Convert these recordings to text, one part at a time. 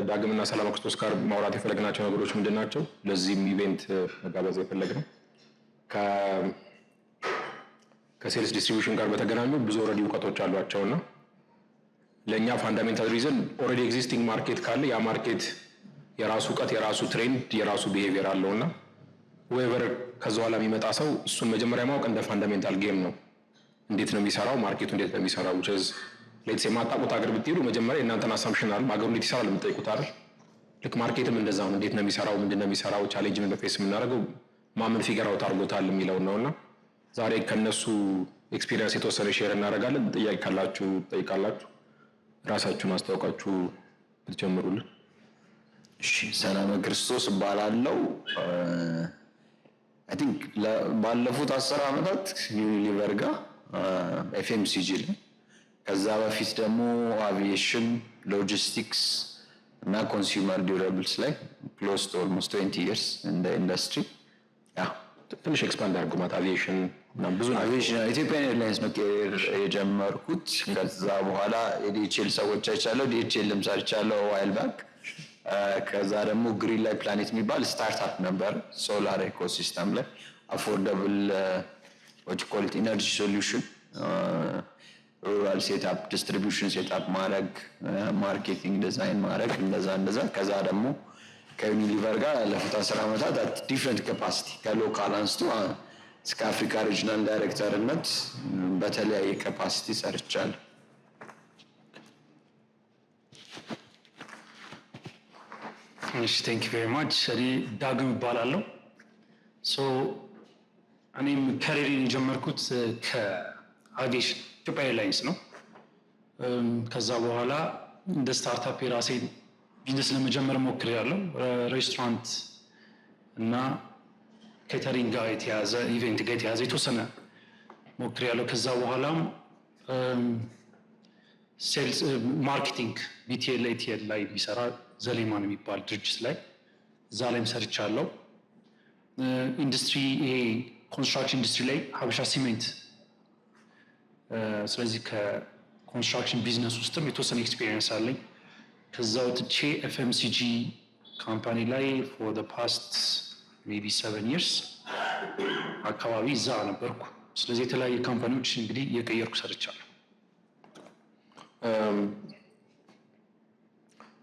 ዳግምና ሰላም ክርስቶስ ጋር ማውራት የፈለግናቸው ነገሮች ምንድናቸው? ለዚህም ኢቨንት መጋበዝ የፈለግነው ከሴልስ ዲስትሪቢዩሽን ጋር በተገናኙ ብዙ ኦልሬዲ እውቀቶች አሏቸውና ለእኛ ፋንዳሜንታል ሪዝን ኦልሬዲ ኤግዚስቲንግ ማርኬት ካለ ያ ማርኬት የራሱ እውቀት፣ የራሱ ትሬንድ፣ የራሱ ቢሄቪየር አለውና ዌቨር ከዛ በኋላ የሚመጣ ሰው እሱን መጀመሪያ ማወቅ እንደ ፋንዳሜንታል ጌም ነው። እንዴት ነው የሚሰራው? ማርኬቱ እንዴት ነው የሚሰራው? ሌትስ የማታውቁት ሀገር ብትሄዱ መጀመሪያ የእናንተን አሳምፕሽን አለ ሀገሩ እንዴት ይሰራል የምትጠይቁት አይደል? ልክ ማርኬትም እንደዛው ነው። እንዴት ነው የሚሰራው? ምንድን ነው የሚሰራው? ቻሌንጅ ምን ፌስ የምናደርገው ማምን ፊገር አውት አድርጎታል የሚለው ነውና ዛሬ ከነሱ ኤክስፒሪየንስ የተወሰነ ሼር እናደርጋለን። ጥያቄ ካላችሁ ጠይቃላችሁ። ራሳችሁን አስተዋውቃችሁ ብትጀምሩልን። እሺ፣ ሰላም ክርስቶስ እባላለሁ። አይ ቲንክ ባለፉት 10 ዓመታት ዩኒሊቨር ጋር ኤፍኤምሲጂ ላይ ከዛ በፊት ደግሞ አቪዬሽን፣ ሎጂስቲክስ እና ኮንሱመር ዲዩራብልስ ላይ ክሎዝ ቱ ኦልሞስት 20 years እንደ ኢንዱስትሪ። ያ ትንሽ ኤክስፓንድ አድርጉ ማለት አቪዬሽን እና ብዙ አቪዬሽን ኢትዮጵያን ኤርላይንስ ነው የጀመርኩት። ከዛ በኋላ የዲኤችኤል ሰዎች አይቻለሁ፣ ዲኤችኤልም ሰርቻለሁ ዋይል ባክ። ከዛ ደግሞ ግሪን ላይ ፕላኔት የሚባል ስታርታፕ ነበር ሶላር ኢኮሲስተም ላይ አፎርደብል what you call it ኢነርጂ ሶሉሽን ሩራል ሴትአፕ ዲስትሪቢዩሽን ሴትአፕ ማድረግ ማርኬቲንግ ዲዛይን ማድረግ እንደዛ። ከዛ ደግሞ ከዩኒሊቨር ጋር ያለፉት 10 ዓመታት አት ዲፍረንት ካፓሲቲ ከሎካል አንስቶ እስከ አፍሪካ ሪጅናል ዳይሬክተርነት በተለያየ ካፓሲቲ ሰርቻለሁ። እሺ፣ ቴንክ ዩ ቬሪ ማች። እኔ ዳግም እባላለሁ። እኔም ከሪሪን የጀመርኩት ከአቪዬሽን ኢትዮጵያ ኤርላይንስ ነው። ከዛ በኋላ እንደ ስታርታፕ የራሴን ቢዝነስ ለመጀመር ሞክሬያለሁ። ሬስቶራንት እና ኬተሪንግ ጋር የተያዘ ኢቨንት ጋር የተያዘ የተወሰነ ሞክሬያለሁ። ከዛ በኋላም ሴልስ ማርኬቲንግ ቢቲኤል ኤቲኤል ላይ የሚሰራ ዘሌማን የሚባል ድርጅት ላይ እዛ ላይም ሰርቻለሁ። ኢንዱስትሪ ይሄ ኮንስትራክሽን ኢንዱስትሪ ላይ ሀበሻ ሲሜንት። ስለዚህ ከኮንስትራክሽን ቢዝነስ ውስጥም የተወሰነ ኤክስፒሪየንስ አለኝ። ከዛ ወጥቼ ኤፍኤምሲጂ ካምፓኒ ላይ ፎር ዘ ፓስት ሜቢ 7 years አካባቢ እዛ ነበርኩ። ስለዚህ የተለያዩ ካምፓኒዎች እንግዲህ እየቀየርኩ ሰርቻለሁ።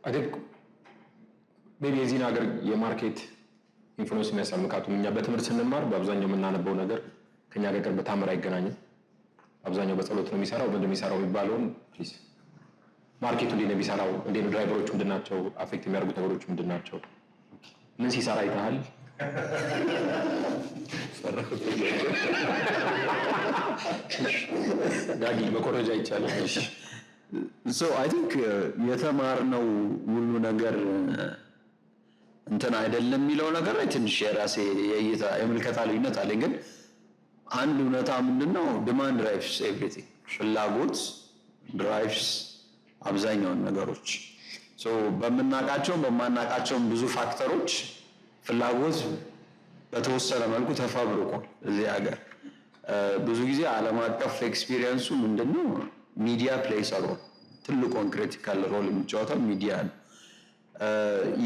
አይ ቲንክ ሜቢ የዚህን ሀገር የማርኬት ኢንፍሉዌንስ የሚያሳይ ምክንያቱም እኛ በትምህርት ስንማር በአብዛኛው የምናነበው ነገር ከኛ ጋር በታምር አይገናኝም። አብዛኛው በጸሎት ነው የሚሰራው። ምንድን ነው የሚሰራው የሚባለውን ፕሊዝ ማርኬቱ እንዴት ነው የሚሰራው? እንዴት ነው ድራይቨሮቹ ምንድን ናቸው? አፌክት የሚያደርጉት ነገሮች ምንድን ናቸው? ምን ሲሰራ አይተሃል? ዳጊ መኮረጃ ይቻላል። እሺ አይ ቲንክ የተማርነው ሁሉ ነገር እንትን አይደለም የሚለው ነገር ላይ ትንሽ የራሴ የእይታ የምልከታ ልዩነት አለኝ። ግን አንድ እውነታ ምንድነው ዲማንድ ድራይቭስ ኤቭሪቲንግ፣ ፍላጎት ድራይቭስ አብዛኛውን ነገሮች። በምናውቃቸው በማናውቃቸውም ብዙ ፋክተሮች ፍላጎት በተወሰነ መልኩ ተፈብርቋል እዚህ ሀገር። ብዙ ጊዜ ዓለም አቀፍ ኤክስፒሪየንሱ ምንድነው ሚዲያ ፕሌይስ አ ሮል፣ ትልቁን ክሪቲካል ሮል የሚጫወተው ሚዲያ ነው።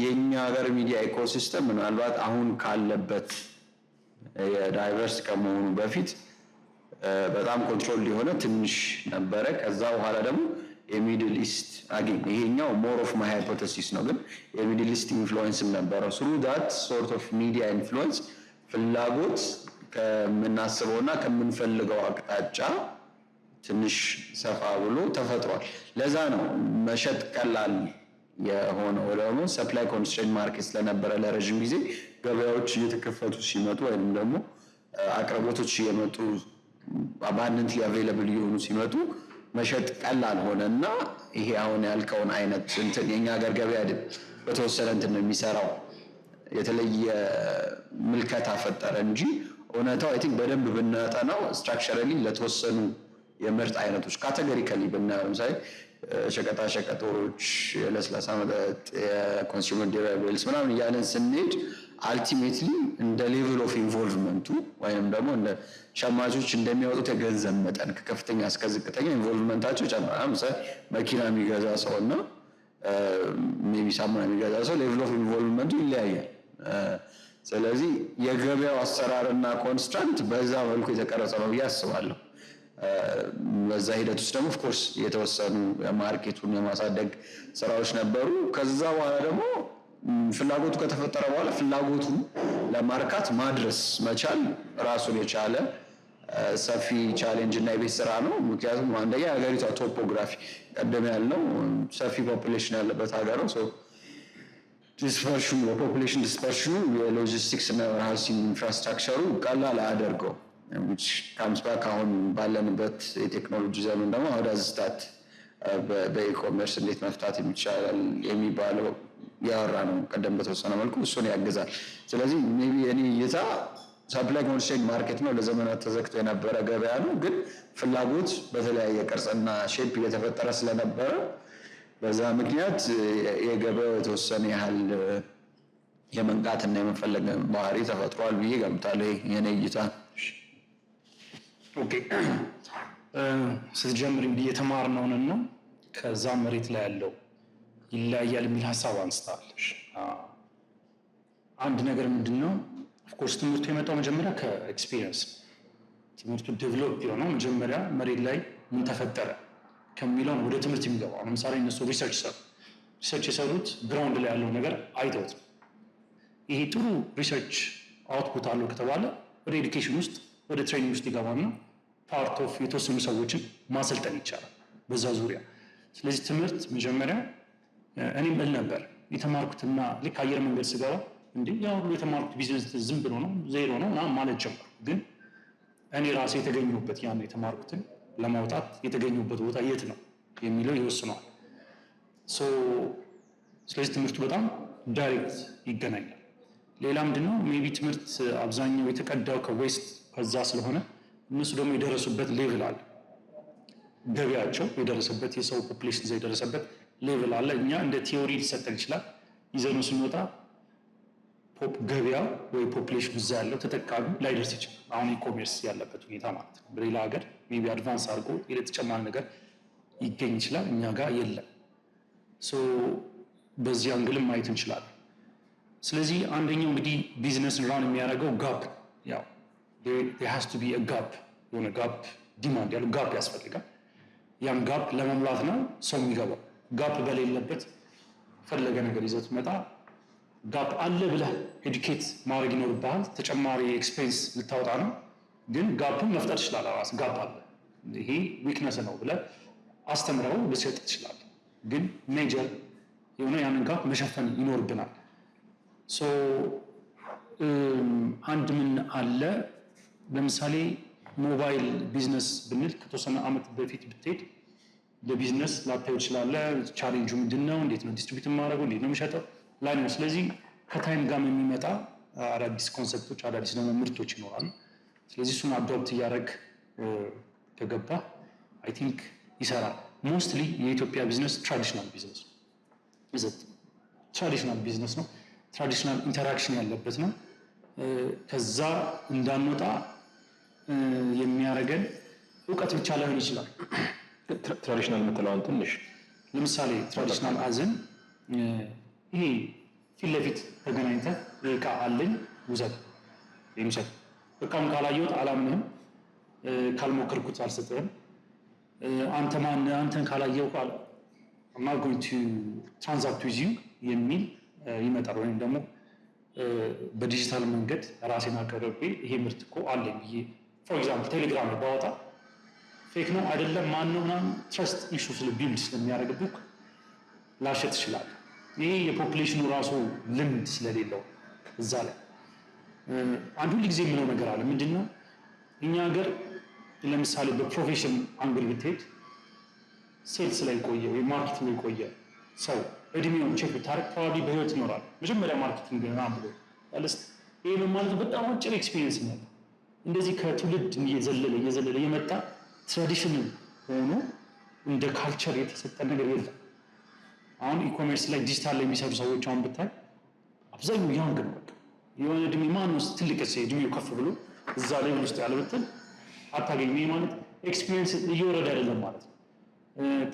የኛ ሀገር ሚዲያ ኢኮሲስተም ምናልባት አሁን ካለበት የዳይቨርስ ከመሆኑ በፊት በጣም ኮንትሮል የሆነ ትንሽ ነበረ። ከዛ በኋላ ደግሞ የሚድል ኢስት አገኝ ይሄኛው ሞር ኦፍ ማይ ሃይፖቴሲስ ነው፣ ግን የሚድል ኢስት ኢንፍሉዌንስም ነበረው። ስሩ ዳት ሶርት ኦፍ ሚዲያ ኢንፍሉዌንስ ፍላጎት ከምናስበውና ከምንፈልገው አቅጣጫ ትንሽ ሰፋ ብሎ ተፈጥሯል። ለዛ ነው መሸጥ ቀላል የሆነው። ደግሞ ሰፕላይ ኮንስትሬንት ማርኬት ስለነበረ ለረጅም ጊዜ ገበያዎች እየተከፈቱ ሲመጡ ወይም ደግሞ አቅርቦቶች እየመጡ አባንደንትሊ አቬይላብል እየሆኑ ሲመጡ መሸጥ ቀላል ሆነና ይሄ አሁን ያልከውን አይነት እንትን የኛ ሀገር ገበያ በተወሰነ እንትን ነው የሚሰራው፣ የተለየ ምልከታ ፈጠረ እንጂ እውነታው አይ ቲንክ በደንብ ብናጠናው ስትራክቸራሊ ለተወሰኑ የምርት አይነቶች ካቴጎሪካሊ ብናየው ለምሳሌ ሸቀጣ ሸቀጦች፣ የለስላሳ መጠጥ፣ የኮንሱመር ዲዩራብልስ ምናምን እያለን ስንሄድ አልቲሜትሊ እንደ ሌቭል ኦፍ ኢንቮልቭመንቱ ወይም ደግሞ እንደ ሸማቾች እንደሚያወጡት የገንዘብ መጠን ከከፍተኛ እስከ ዝቅተኛ ኢንቮልቭመንታቸው ጨምራል። ለምሳሌ መኪና የሚገዛ ሰውና ሜቢ ሳሙና የሚገዛ ሰው ሌቭል ኦፍ ኢንቮልቭመንቱ ይለያያል። ስለዚህ የገበያው አሰራርና ኮንስትራክት በዛ መልኩ የተቀረጸ ነው ብዬ አስባለሁ። በዛ ሂደት ውስጥ ደግሞ ኦፍኮርስ የተወሰኑ ማርኬቱን የማሳደግ ስራዎች ነበሩ። ከዛ በኋላ ደግሞ ፍላጎቱ ከተፈጠረ በኋላ ፍላጎቱን ለማርካት ማድረስ መቻል ራሱን የቻለ ሰፊ ቻሌንጅ እና የቤት ስራ ነው። ምክንያቱም አንደኛ የሀገሪቷ ቶፖግራፊ ቀደም ያልነው ሰፊ ፖፑሌሽን ያለበት ሀገር ነው። ዲስፐርሽኑ የፖፑሌሽን ዲስፐርሽኑ የሎጂስቲክስ እና ሃውሲንግ ኢንፍራስትራክቸሩ ቀላል አያደርገው ካምስ ባክ አሁን ባለንበት የቴክኖሎጂ ዘመን ደግሞ አውዳዝ ስታት በኢኮሜርስ እንዴት መፍታት የሚቻላል የሚባለው ያወራ ነው። ቀደም በተወሰነ መልኩ እሱን ያግዛል። ስለዚህ ሜቢ የኔ እይታ ሰፕላይ ኮንስትሬንት ማርኬት ነው፣ ለዘመናት ተዘግቶ የነበረ ገበያ ነው። ግን ፍላጎት በተለያየ ቅርጽና ሼፕ እየተፈጠረ ስለነበረ በዛ ምክንያት የገበያው የተወሰነ ያህል የመንቃትና የመፈለግ ባህሪ ተፈጥሯል ብዬ ገምታለሁ። የኔ እይታ። ኦኬ ስትጀምር እንግዲህ የተማርነውንና ከዛ መሬት ላይ ያለው ይለያያል የሚል ሀሳብ አንስታለሽ። አንድ ነገር ምንድነው ኦፍኮርስ ትምህርቱ የመጣው መጀመሪያ ከኤክስፒሪየንስ ትምህርቱ ዴቨሎፕ የሆነው መጀመሪያ መሬት ላይ ምን ተፈጠረ ከሚለው ወደ ትምህርት የሚገባው። ለምሳሌ እነሱ ሪሰርች የሰሩት ግራውንድ ላይ ያለው ነገር አይተውት ነው። ይሄ ጥሩ ሪሰርች አውትፑት አለው ከተባለ ወደ ኤዱኬሽን ውስጥ ወደ ትሬኒንግ ውስጥ ይገባና ፓርት ኦፍ የተወሰኑ ሰዎችን ማሰልጠን ይቻላል በዛ ዙሪያ። ስለዚህ ትምህርት መጀመሪያ እኔም እል ነበር የተማርኩትና ልክ አየር መንገድ ስገባ እንዴ ያው ሁሉ የተማርኩት ቢዝነስ ዝም ብሎ ነው ዜሮ ነው ምናምን ማለት ጀመርኩ። ግን እኔ ራሴ የተገኘሁበት ያን የተማርኩትን ለማውጣት የተገኘሁበት ቦታ የት ነው የሚለው ይወስነዋል። ስለዚህ ትምህርቱ በጣም ዳይሬክት ይገናኛል። ሌላ ምንድነው ሜቢ ትምህርት አብዛኛው የተቀዳው ከዌስት ከዛ ስለሆነ እነሱ ደግሞ የደረሱበት ሌቭል አለ፣ ገበያቸው የደረሰበት የሰው ፖፑሌሽን እዛ የደረሰበት ሌቭል አለ። እኛ እንደ ቲዮሪ ሊሰጠን ይችላል። ይዘኑ ስንወጣ ገበያው ወይ ፖፑሌሽን እዛ ያለው ተጠቃሚ ላይደርስ ይችላል። አሁን ኢኮሜርስ ያለበት ሁኔታ ማለት ነው። በሌላ ሀገር ሜቢ አድቫንስ አድርጎ የተጨማሪ ነገር ይገኝ ይችላል፣ እኛ ጋር የለም። በዚህ አንግልም ማየት እንችላለን። ስለዚህ አንደኛው እንግዲህ ቢዝነስን ራን የሚያደርገው ጋፕ ያው there has to be a gap የሆነ ጋፕ ዲማንድ ያለው ጋፕ ያስፈልጋል። ያን ጋፕ ለመሙላት ነው ሰው የሚገባው። ጋፕ በሌለበት ፈለገ ነገር ይዘት መጣ ጋፕ አለ ብለህ ኤዱኬት ማድረግ ይኖርብሃል። ተጨማሪ ኤክስፔንስ ልታወጣ ነው፣ ግን ጋፕን መፍጠር ትችላለህ። ራስ ጋፕ አለ ይሄ ዊክነስ ነው ብለህ አስተምረው ልትሰጥ ትችላለህ። ግን ሜጀር የሆነ ያንን ጋፕ መሸፈን ይኖርብናል። አንድ ምን አለ ለምሳሌ ሞባይል ቢዝነስ ብንል ከተወሰነ ዓመት በፊት ብትሄድ ለቢዝነስ ላታዩ ትችላለህ። ቻሌንጁ ምንድን ነው? እንዴት ነው ዲስትሪቢዩት የማደርገው? እንዴት ነው የምሸጠው? ላይ ነው። ስለዚህ ከታይም ጋር የሚመጣ አዳዲስ ኮንሰፕቶች፣ አዳዲስ ደግሞ ምርቶች ይኖራሉ። ስለዚህ እሱን አዶፕት እያደረግ ከገባ አይ ቲንክ ይሰራል። ሞስትሊ የኢትዮጵያ ቢዝነስ ትራዲሽናል ቢዝነስ ነው። ትራዲሽናል ቢዝነስ ነው። ትራዲሽናል ኢንተራክሽን ያለበት ነው። ከዛ እንዳንወጣ የሚያደርገን እውቀት ብቻ ላይሆን ይችላል። ትራዲሽናል የምትለዋን ትንሽ ለምሳሌ ትራዲሽናል አዝን ይሄ ፊት ለፊት ተገናኝተህ እቃ አለኝ ውሰድ የሚሰጥ እቃም ካላየሁት አላምንህም፣ ካልሞከርኩት አልሰጥህም፣ አንተ ማነህ አንተን ካላየሁ I'm not going to transact with you የሚል ይመጣል። ወይም ደግሞ በዲጂታል መንገድ ራሴን አቀርቤ ይሄ ምርት እኮ አለኝ ብዬ ፎር ኤግዛምፕል ቴሌግራም ላይ ባወጣ ፌክ ነው አይደለም ማን ነው ምናምን ትረስት ኢሹ ቢልድ ስለሚያደርግብህ ላሸት ይችላል። ይሄ የፖፑሌሽኑ ራሱ ልምድ ስለሌለው እዛ ላይ አንድ ሁል ጊዜ የምለው ነገር አለ። ምንድነው እኛ ሀገር ለምሳሌ በፕሮፌሽን አንግል ብትሄድ ሴልስ ላይ ቆየ ወይ ማርኬቲንግ ላይ ቆየ ሰው እድሜውን ቼክ ብታረግ ፕሮባብሊ በህይወት ይኖራል። መጀመሪያ ማርኬቲንግ ገና ብሎ ያለስት ይሄ ማለት በጣም አጭር ኤክስፒሪየንስ ነው። እንደዚህ ከትውልድ እየዘለለ የመጣ ትራዲሽናል ሆኖ እንደ ካልቸር የተሰጠ ነገር የለም። አሁን ኢኮሜርስ ላይ ዲጂታል ላይ የሚሰሩ ሰዎች አሁን ብታይ አብዛኛው ያንግ ነው። በቃ የሆነ እድሜ ማን ነው ትልቅ እድሜው ከፍ ብሎ እዛ ላይ ውስጥ ያለ ብትል አታገኝም። ይሄ ማለት ኤክስፒሪየንስ እየወረደ አይደለም ማለት ነው።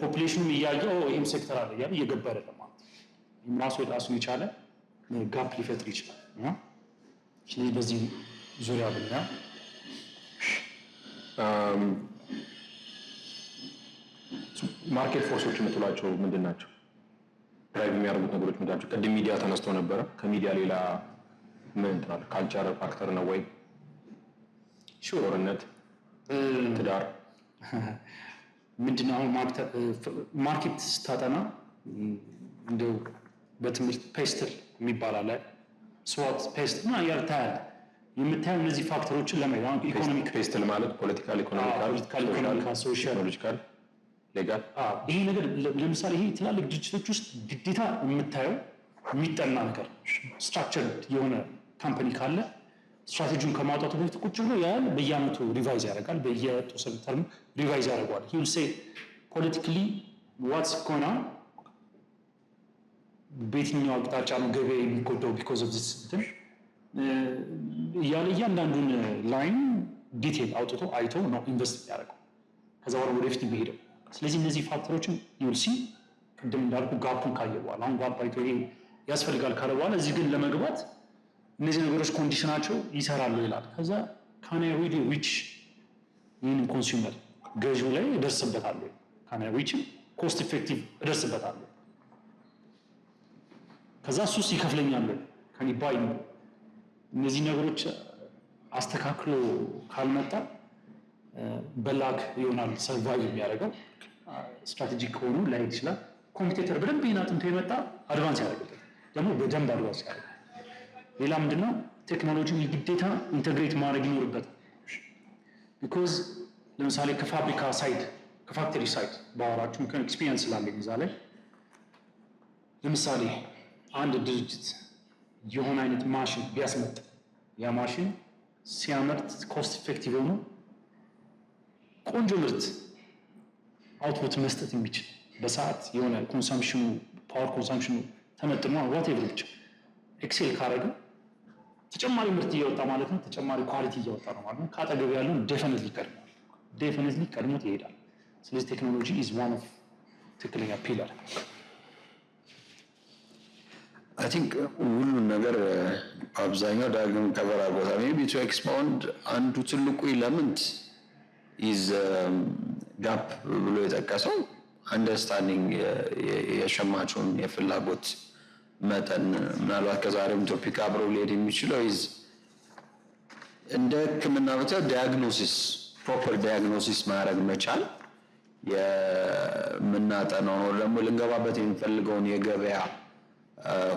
ፖፑሌሽኑም እያየው ይህም ሴክተር አለ እያለ እየገባ አይደለም ማለት ነው። ይህም ራሱን የቻለ ጋፕ ሊፈጥር ይችላል። ስለዚህ በዚህ ዙሪያ ብና ማርኬት ፎርሶች የምትሏቸው ምንድን ናቸው? ድራይቭ የሚያደርጉት ነገሮች ምንድን ናቸው? ቅድም ሚዲያ ተነስቶ ነበረ። ከሚዲያ ሌላ ምን ትላለህ? ካልቸር ፋክተር ነው ወይ? ጦርነት፣ ትዳር ምንድን ነው? አሁን ማርኬት ስታጠና እንደው በትምህርት ፔስትል የሚባል አለ፣ ስዋት ፔስትል እና ያልታያል የምታየው እነዚህ ፋክተሮችን ለማየት አሁን ኢኮኖሚክ ፔስትል ማለት ፖለቲካል፣ ኢኮኖሚካል፣ ሶሻል፣ ቴክኖሎጂካል፣ ሌጋል። ይሄ ነገር ለምሳሌ ይሄ ትላልቅ ድርጅቶች ውስጥ ግዴታ የምታየው የሚጠና ነገር ስትራክቸርድ የሆነ ካምፓኒ ካለ ስትራቴጂውን ከማውጣቱ በፊት ቁጭ ብሎ ያህል በየአመቱ ሪቫይዝ ያደርጋል። በየተወሰነ ተርም ሪቫይዝ ያደርገዋል። ሂ ዊል ሴይ ፖለቲካሊ ዋትስ ጎና በየትኛው አቅጣጫ ነው ገበያ የሚጎዳው ቢኮዝ ኦፍ ዚስ እንትን እያለ እያንዳንዱን ላይን ዲቴል አውጥቶ አይቶ ነው ኢንቨስት ያደርገው ከዛ በኋላ ወደፊት የሚሄደው። ስለዚህ እነዚህ ፋክተሮችን ዩል ሲ ቅድም እንዳልኩ ጋፑን ካየ በኋላ አሁን ጋፕ አይቶ ይሄ ያስፈልጋል ካለ በኋላ እዚህ ግን ለመግባት እነዚህ ነገሮች ኮንዲሽናቸው ይሰራሉ ይላል። ከዛ ካን አይ ሪሊ ሪች ይህንን ኮንሱመር ገዢው ላይ እደርስበታለሁ፣ ካን አይ ሪች ኮስት ኢፌክቲቭ እደርስበታለሁ፣ ከዛ እሱስ ይከፍለኛል ካን ባይ። እነዚህ ነገሮች አስተካክሎ ካልመጣ በላክ ይሆናል ሰርቫይቭ የሚያደርገው። ስትራቴጂክ ከሆኑ ላይሄድ ይችላል። ኮምፒቴተር በደንብ ይህን አጥንቶ የመጣ አድቫንስ ያደርግበት ደግሞ በደንብ አድቫንስ ያደርግ። ሌላ ምንድነው ቴክኖሎጂ ግዴታ ኢንተግሬት ማድረግ ይኖርበታል። ቢኮዝ ለምሳሌ ከፋብሪካ ሳይድ ከፋክተሪ ሳይድ ባወራችሁ ምክንያት ኤክስፒሪየንስ ስላለኝ እዛ ላይ ለምሳሌ አንድ ድርጅት የሆነ አይነት ማሽን ቢያስመጣ ያ ማሽን ሲያመርት ኮስት ኢፌክቲቭ ሆኖ ቆንጆ ምርት አውትፑት መስጠት የሚችል በሰዓት የሆነ ኮንሰምፕሽኑ ፓወር ኮንሰምፕሽኑ ተመጥኖ ዋቴቨር ብቻ ኤክሴል ካረገ ተጨማሪ ምርት እያወጣ ማለት ነው። ተጨማሪ ኳሊቲ እያወጣ ነው ማለት ነው። ካጠገብ ያለውን ዴፊኒትሊ ቀድሞት ይሄዳል። ስለዚህ ቴክኖሎጂ ኢዝ ዋን ኦፍ ትክክለኛ ፒለር። አይ ቲንክ ሁሉን ነገር አብዛኛው ዳግም ከበራ ቦታ ሜቢ ቱ ኤክስፓውንድ አንዱ ትልቁ ኢለመንት ኢዝ ጋፕ ብሎ የጠቀሰው አንደርስታንዲንግ የሸማቹን የፍላጎት መጠን ምናልባት ከዛሬም ቶፒክ አብሮ ሊሄድ የሚችለው ኢዝ እንደ ሕክምና ብቻ ዲያግኖሲስ ፕሮፐር ዲያግኖሲስ ማድረግ መቻል የምናጠናው ነው። ደግሞ ልንገባበት የሚፈልገውን የገበያ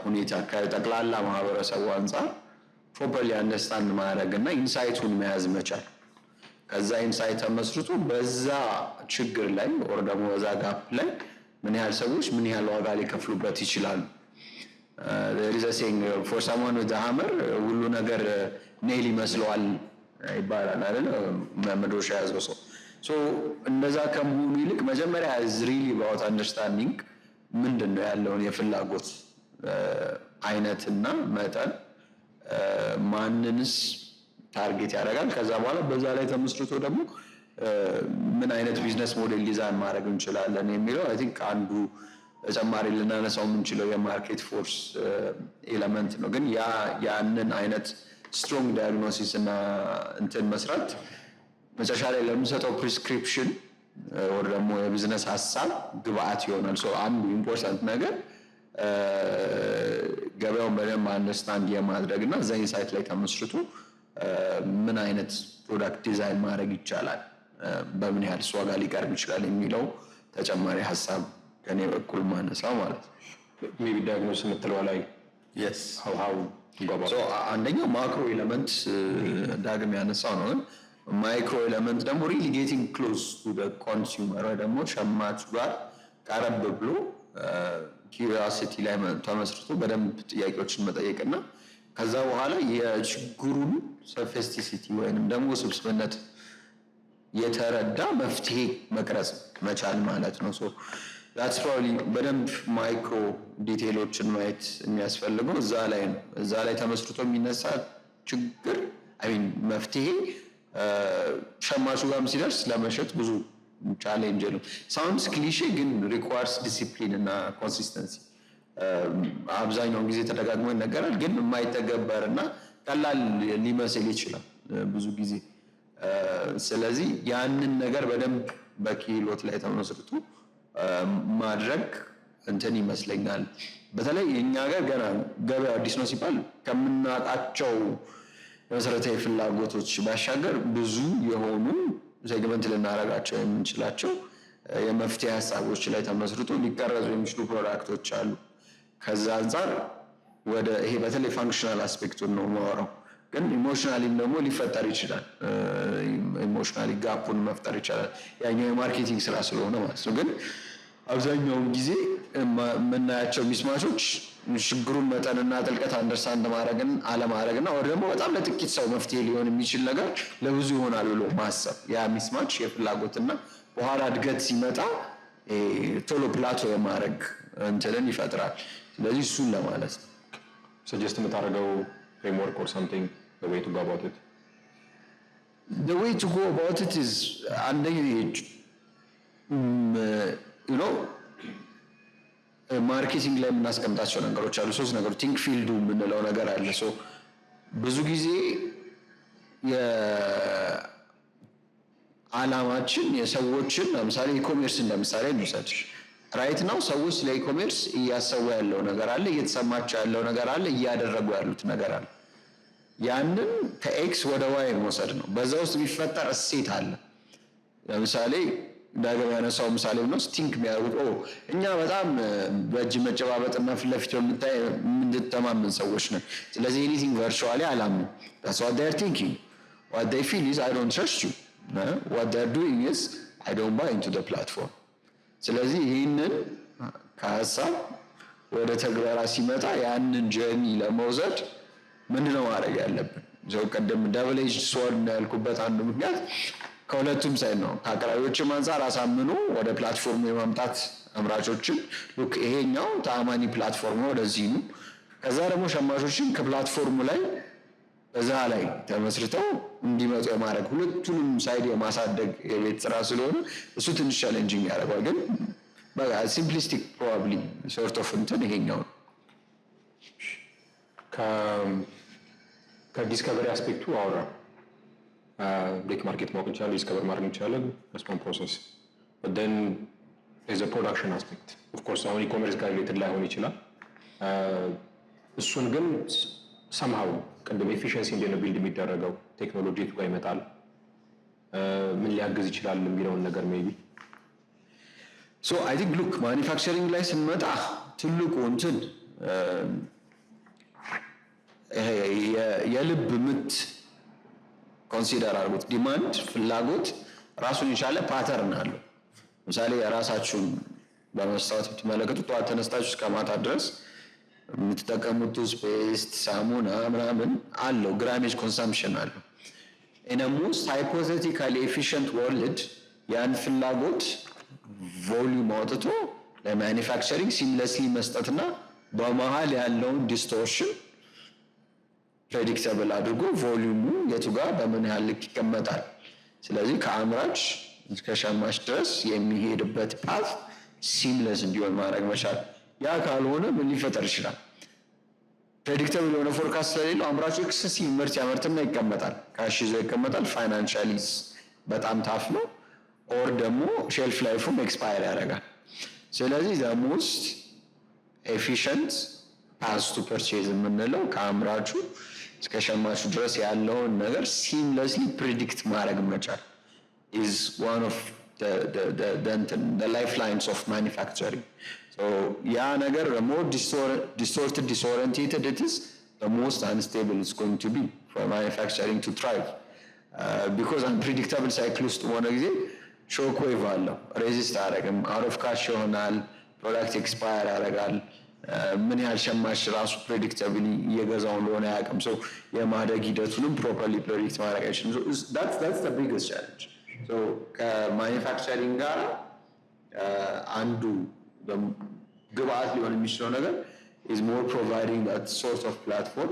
ሁኔታ ከጠቅላላ ማህበረሰቡ አንጻር ፕሮፐርሊ አንደርስታንድ ማድረግ እና ኢንሳይቱን መያዝ መቻል። ከዛ ኢንሳይት ተመስርቶ በዛ ችግር ላይ ወር ደግሞ በዛ ጋፕ ላይ ምን ያህል ሰዎች ምን ያህል ዋጋ ሊከፍሉበት ይችላሉ። there is a saying for someone with a hammer ሁሉ ነገር ኔል ይመስለዋል ይባላል አይደል? መዶሻ ያዘው ሰው ሶ እንደዛ ከመሆኑ ይልቅ መጀመሪያ is really about understanding ምንድነው ያለውን የፍላጎት አይነትና መጠን ማንንስ ታርጌት ያደርጋል። ከዛ በኋላ በዛ ላይ ተመስርቶ ደግሞ ምን አይነት ቢዝነስ ሞዴል ዲዛይን ማድረግ እንችላለን የሚለው አይ ቲንክ አንዱ ተጨማሪ ልናነሳው የምንችለው የማርኬት ፎርስ ኤለመንት ነው። ግን ያንን አይነት ስትሮንግ ዳያግኖሲስ እና እንትን መስራት መጨረሻ ላይ ለምንሰጠው ፕሪስክሪፕሽን ወር ደግሞ የቢዝነስ ሀሳብ ግብአት ይሆናል። ሶ አንዱ ኢምፖርታንት ነገር ገበያውን በደንብ አንደርስታንድ የማድረግ እና እዛ ኢንሳይት ላይ ተመስርቶ ምን አይነት ፕሮዳክት ዲዛይን ማድረግ ይቻላል፣ በምን ያህል ዋጋ ሊቀርብ ይችላል የሚለው ተጨማሪ ሀሳብ ከኔ በኩል ማነሳው ማለት ነው። ሜቢ ዳያግኖስ የምትለው ላይ yes how so አንደኛው ማክሮ ኤለመንት ዳግም ያነሳው ነው። ማይክሮ ኤለመንት ደግሞ really getting close to the consumer ወይ ደግሞ ሸማቹ ጋር ቀረብ ብሎ ኪዩሪዮሲቲ ላይ ተመስርቶ በደንብ ጥያቄዎችን መጠየቅና ከዛ በኋላ የችግሩን ሶፊስቲሲቲ ወይንም ደግሞ ስብስብነት የተረዳ መፍትሄ መቅረጽ መቻል ማለት ነው። ሶ that's probably በደንብ ማይክሮ ዲቴይሎችን ማየት የሚያስፈልገው እዛ ላይ ነው። እዛ ላይ ተመስርቶ የሚነሳ ችግር መፍትሄ ሸማቹ ጋርም ሲደርስ ለመሸጥ ብዙ ቻሌንጅ ነው። ሳውንድስ ክሊሼ ግን ሪኳርስ ዲሲፕሊን እና ኮንሲስተንሲ። አብዛኛውን ጊዜ ተደጋግሞ ይነገራል፣ ግን የማይተገበር እና ቀላል ሊመስል ይችላል ብዙ ጊዜ። ስለዚህ ያንን ነገር በደንብ በክህሎት ላይ ተመስርቶ ማድረግ እንትን ይመስለኛል። በተለይ የኛ ሀገር ገና ገበያ አዲስ ነው ሲባል ከምናውቃቸው መሰረታዊ ፍላጎቶች ባሻገር ብዙ የሆኑ ሴግመንት ልናደርጋቸው የምንችላቸው የመፍትሄ ሀሳቦች ላይ ተመስርቶ ሊቀረጹ የሚችሉ ፕሮዳክቶች አሉ። ከዛ አንጻር ወደ ይሄ በተለይ ፋንክሽናል አስፔክቱን ነው የማወራው፣ ግን ኢሞሽናሊም ደግሞ ሊፈጠር ይችላል። ኢሞሽናሊ ጋፑን መፍጠር ይቻላል፣ ያኛው የማርኬቲንግ ስራ ስለሆነ ማለት ነው። ግን አብዛኛውን ጊዜ የምናያቸው ሚስማቾች ችግሩን መጠንና ጥልቀት አንደርስታንድ ማድረግን አለማድረግና ወደ ደግሞ በጣም ለጥቂት ሰው መፍትሄ ሊሆን የሚችል ነገር ለብዙ ይሆናል ብሎ ማሰብ፣ ያ ሚስማች የፍላጎትና በኋላ እድገት ሲመጣ ቶሎ ፕላቶ የማድረግ እንትንን ይፈጥራል። ስለዚህ እሱን ለማለት ነው። ሰጀስት የምታደርገው ፍሬምወርክ ኦር ሳምቲንግ the way to go about it? The way to go about it is ማርኬቲንግ ላይ የምናስቀምጣቸው ነገሮች አሉ። 3 ነገሮች ቲንክ ፊልዱ የምንለው ነገር አለ። ብዙ ጊዜ የዓላማችን የሰዎችን ለምሳሌ ኢኮሜርስ እንደምሳሌ እንውሰድ። ራይት ነው ሰዎች ስለ ኢኮሜርስ እያሰቡ ያለው ነገር አለ፣ እየተሰማቸው ያለው ነገር አለ፣ እያደረጉ ያሉት ነገር አለ። ያንን ከኤክስ ወደ ዋይ መውሰድ ነው። በዛ ውስጥ የሚፈጠር እሴት አለ። ለምሳሌ ዳግም ያነሳው ምሳሌ ነው ቲንክ የሚያደርጉት እኛ በጣም በእጅ መጨባበጥና ፊት ለፊት የምንተማመን ሰዎች ነን፣ ስለዚህ ኤኒቲንግ ቨርቹዋሊ አላምንም። that's what they are thinking. what they feel is I don't trust you. what they are doing is I don't buy into the platform. ስለዚህ ይህንን ከሀሳብ ወደ ተግባራ ሲመጣ ያንን ጀርኒ ለመውሰድ ምንድነው ማድረግ ያለብን? ሰው ቀደም ደብል ኤጅ ስዎርድ ያልኩበት አንዱ ምክንያት ከሁለቱም ሳይድ ነው። ከአቅራቢዎችም አንፃር አሳምኖ ወደ ፕላትፎርሙ የማምጣት አምራቾችን ሉክ ይሄኛው ተአማኒ ፕላትፎርም ነው ወደዚህ ነው። ከዛ ደግሞ ሸማቾችን ከፕላትፎርሙ ላይ በዛ ላይ ተመስርተው እንዲመጡ የማድረግ ሁለቱንም ሳይድ የማሳደግ የቤት ስራ ስለሆነ እሱ ትንሽ ቻሌንጂንግ ያደርገዋል። ግን በቃ ሲምፕሊስቲክ ፕሮባብሊ ሶርት ኦፍ እንትን ይሄኛው ነው። ከዲስከቨሪ አስፔክቱ አውራ ብሬክ ማርኬት ማወቅ እንችላለን፣ ዲስከቨር ማድረግ እንችላለን፣ ሬስፖንስ ፕሮሰስ ደን ኢዝ ፕሮዳክሽን አስፔክት ኦፍኮርስ አሁን ኢኮሜርስ ጋር ሪሌትድ ላይሆን ይችላል። እሱን ግን ሰምሃው ቅድም ኤፊሽንሲ እንዴት ነው ቢልድ የሚደረገው፣ ቴክኖሎጂ የቱ ጋር ይመጣል፣ ምን ሊያግዝ ይችላል የሚለውን ነገር ሜቢ አይ ቲንክ ሉክ ማኒፋክቸሪንግ ላይ ስንመጣ ትልቁ እንትን የልብ ምት ኮንሲደር አድርጉት። ዲማንድ ፍላጎት ራሱን የቻለ ፓተርን አለው። ለምሳሌ የራሳችሁን በመስታወት ብትመለከቱ ጠዋት ተነስታችሁ እስከ ማታ ድረስ የምትጠቀሙት ቱዝፔስት፣ ሳሙና ምናምን አለው፣ ግራሜጅ ኮንሰምፕሽን አለው። ኢን አ ሞስት ሃይፖቴቲካሊ ኤፊሽንት ወርልድ ያን ፍላጎት ቮሊዩም አውጥቶ ለማኒፋክቸሪንግ ሲምለስሊ መስጠትና በመሀል ያለውን ዲስቶርሽን ፕሬዲክተብል አድርጎ ቮሊዩሙ የቱ ጋር በምን ያህል ልክ ይቀመጣል። ስለዚህ ከአምራች እስከ ሸማች ድረስ የሚሄድበት ፓት ሲምለስ እንዲሆን ማድረግ መቻል። ያ ካልሆነ ምን ሊፈጠር ይችላል? ፕሬዲክተብል የሆነ ፎርካስት ስለሌለው አምራቹ ኤክሰሲቭ ምርት ያመርትና ይቀመጣል፣ ካሽ ይዞ ይቀመጣል። ፋይናንሻሊዝ በጣም ታፍ ነው። ኦር ደግሞ ሼልፍ ላይፉም ኤክስፓየር ያደርጋል። ስለዚህ ዘ ሞስት ኤፊሽንት ፓስ ቱ ፐርቼዝ የምንለው ከአምራቹ እስከ ሸማቹ ድረስ ያለውን ነገር ሲምለስሊ ፕሪዲክት ማድረግ መቻል is one of the lifelines of manufacturing. So ያ ነገር the more distorted, disorientated it is, the most unstable it's going to be for manufacturing to thrive. Because unpredictable cycle ውስጥ በሆነ ጊዜ ሾክ ዌቭ አለው፣ ሬዚስት አያደርግም፣ አውት ኦፍ ካሽ ይሆናል፣ ፕሮዳክት ኤክስፓየር ያደርጋል። ምን ያህል ሸማች ራሱ ፕሬዲክታብሊ እየገዛው እንደሆነ ያውቅም። ሰው የማደግ ሂደቱንም ፕሮፐርሊ ፕሬዲክት ማድረግ አይችልም። that's the biggest challenge. so ከማኒፋክቸሪንግ ጋር አንዱ ግብአት ሊሆን የሚችለው ነገር is more providing that sort of platform,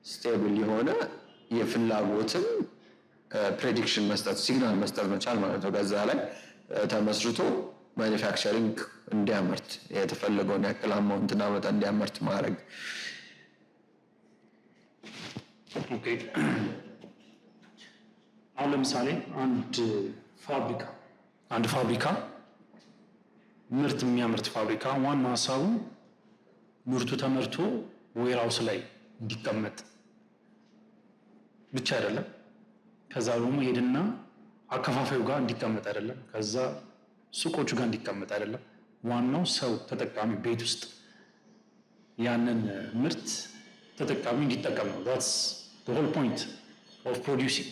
stable የሆነ የፍላጎትን ፕሬዲክሽን መስጠት፣ ሲግናል መስጠት መቻል ማለት ነው። ከዛ ላይ ተመስርቶ ማኒፋክቸሪንግ እንዲያመርት የተፈለገውን ያክል አማውንትና መጠን እንዲያመርት ማድረግ። ኦኬ አሁን ለምሳሌ አንድ ፋብሪካ ምርት የሚያመርት ፋብሪካ ዋና ሀሳቡ ምርቱ ተመርቶ ዌርሃውስ ላይ እንዲቀመጥ ብቻ አይደለም። ከዛ ደግሞ ሄድና አከፋፋዩ ጋር እንዲቀመጥ አይደለም። ከዛ ሱቆቹ ጋር እንዲቀመጥ አይደለም። ዋናው ሰው ተጠቃሚ ቤት ውስጥ ያንን ምርት ተጠቃሚ እንዲጠቀም ነው። that's the whole point of producing።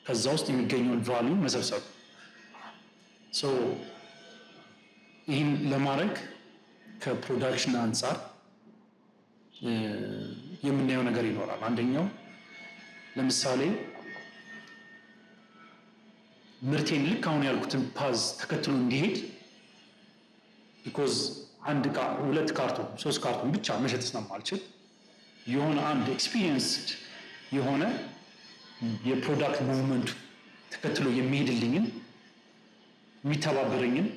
ከዛ ውስጥ የሚገኘውን ቫልዩ መሰብሰብ። so ይህን ለማድረግ ከፕሮዳክሽን አንጻር የምናየው ነገር ይኖራል። አንደኛው ለምሳሌ ምርቴን ልክ አሁን ያልኩትን ፓዝ ተከትሎ እንዲሄድ ቢኮዝ አንድ ዕቃ 2 ካርቶን 3 ካርቶን ብቻ መሸጥ ስለማልችል የሆነ አንድ ኤክስፒሪየንስድ የሆነ የፕሮዳክት ሙቭመንቱ ተከትሎ የሚሄድልኝን የሚተባበረኝን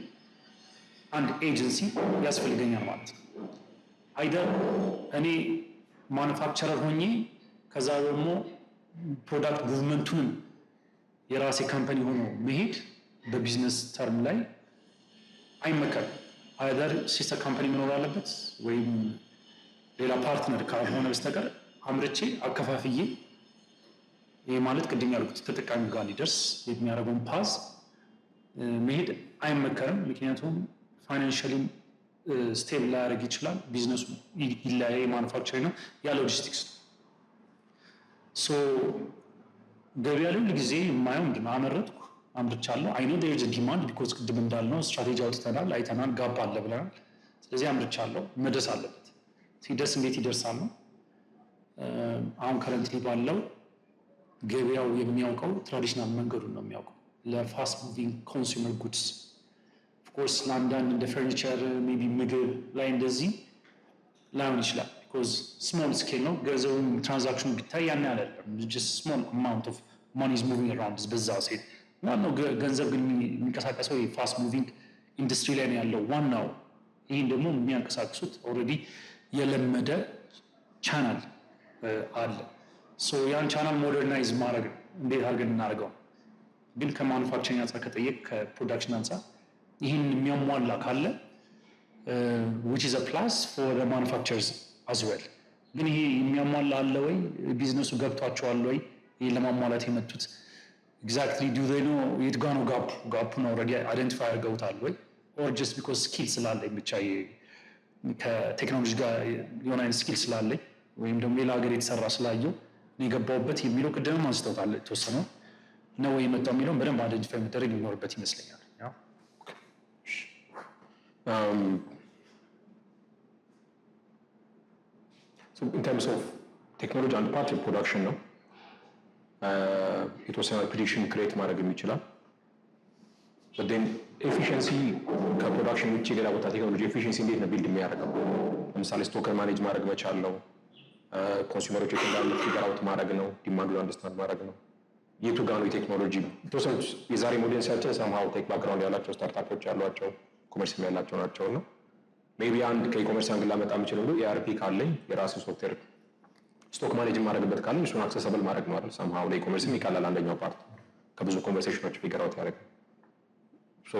አንድ ኤጀንሲ ያስፈልገኛል ማለት ነው። አይደር እኔ ማኑፋክቸረር ሆኜ ከዛ ደግሞ ፕሮዳክት ሙቭመንቱን የራሴ ካምፓኒ ሆኖ መሄድ በቢዝነስ ተርም ላይ አይመከርም። አይደር ሲስተር ካምፓኒ መኖር አለበት ወይም ሌላ ፓርትነር ካልሆነ በስተቀር አምርቼ አከፋፍዬ ይህ ማለት ቅድም ያልኩት ተጠቃሚ ጋር እንዲደርስ የሚያደርገውን ፓዝ መሄድ አይመከርም። ምክንያቱም ፋይናንሻሊ ስቴብል ላያደርግ ይችላል። ቢዝነሱ ይለያየ የማኑፋክቸሪንግ ነው ያ ሎጂስቲክስ ነው። ሶ ገበያ ላይ ሁሉ ጊዜ የማየው ምንድን ነው አመረትኩ አምርቻለሁ አይ ኖ ዴር ኢዝ አ ዲማንድ ቢኮዝ ቅድም እንዳልነው ስትራቴጂ አውጥተናል አይተናል ጋፕ አለ ብለናል። ስለዚህ አምርቻለሁ መድረስ አለበት። ሲደርስ እንዴት ይደርሳል ነው አሁን ከረንትሊ ባለው ገበያው የሚያውቀው ትራዲሽናል መንገዱን ነው የሚያውቀው ለፋስት ሙቪንግ ኮንሱመር ጉድስ ኦፍኮርስ ለአንዳንድ እንደ ፈርኒቸር ሜይ ቢ ምግብ ላይ እንደዚህ ላይሆን ይችላል ቢኮዝ ስሞል ስኬል ነው ገንዘቡን ትራንዛክሽኑ ቢታይ ያን ያህል አይደለም ጀስት ስሞል አማውንት ኦፍ ማኒ ኢዝ ሙቪንግ አራውንድ በዛ ሴት ዋናው ገንዘብ ግን የሚንቀሳቀሰው የፋስት ሙቪንግ ኢንዱስትሪ ላይ ነው ያለው ዋናው ይህን ደግሞ የሚያንቀሳቅሱት ኦልሬዲ የለመደ ቻናል አለ ሶ ያን ቻናል ሞደርናይዝ ማድረግ እንዴት አድርገን እናደርገው ግን ከማኑፋክቸሪንግ አንጻር ከጠየቅ ከፕሮዳክሽን አንጻር ይህን የሚያሟላ ካለ which is a plus for the manufacturers as well ግን ይሄ የሚያሟላ አለ ወይ ቢዝነሱ ገብቷቸዋል ወይ ይሄ ለማሟላት የመጡት exactly do they know የት ጋር ነው ጋፑን already identify አድርገውታል ወይ or just because skill ስላለኝ ብቻ ከቴክኖሎጂ ጋር የሆነ አይነት ስኪል ስላለኝ ወይም ደግሞ ሌላ ሀገር የተሰራ ስላየው ነው የገባሁበት የሚለው ቅድም አንስተውታል የተወሰነ ነው ወይ የመጣው የሚለውን በደንብ አይደንቲፋይ መደረግ የሚኖርበት ይመስለኛል። So in terms of technology and part of production ነው የተወሰነ ፕሪዲክሽን ክሬት ማድረግ የሚችላል but then efficiency ከፕሮዳክሽን ውጭ ሌላ ቦታ ቴክኖሎጂ ኤፊሽንሲ እንዴት ነው ቢልድ የሚያደርገው? ለምሳሌ ስቶከር ማኔጅ ማድረግ መቻል ነው፣ ኮንሱመሮች እንዳሉ ፊገር አውት ማድረግ ነው፣ ዲማንዱን አንደርስታንድ ማድረግ ነው። የቱ ጋር ነው የቴክኖሎጂ የተወሰኑ የዛሬ ሞዴልሳችን ሰምሃው ቴክ ባክግራውንድ ያላቸው ስታርታፖች ያሏቸው ኮመርስ ያላቸው ናቸው ነው ሜቢ አንድ ከኢኮመርስ አንግል ላመጣ የምችለው ብሎ ኤአርፒ ካለኝ የራሱ ሶፍትዌር ስቶክ ማኔጅ ማድረግበት ካለኝ እሱን አክሰሰብል ማድረግ ነው አይደል? ሰምሃው ለኢኮመርስም ይቀላል። አንደኛው ፓርት ከብዙ ኮንቨርሴሽኖች ፊገር አውት ያደርጋል። ሶ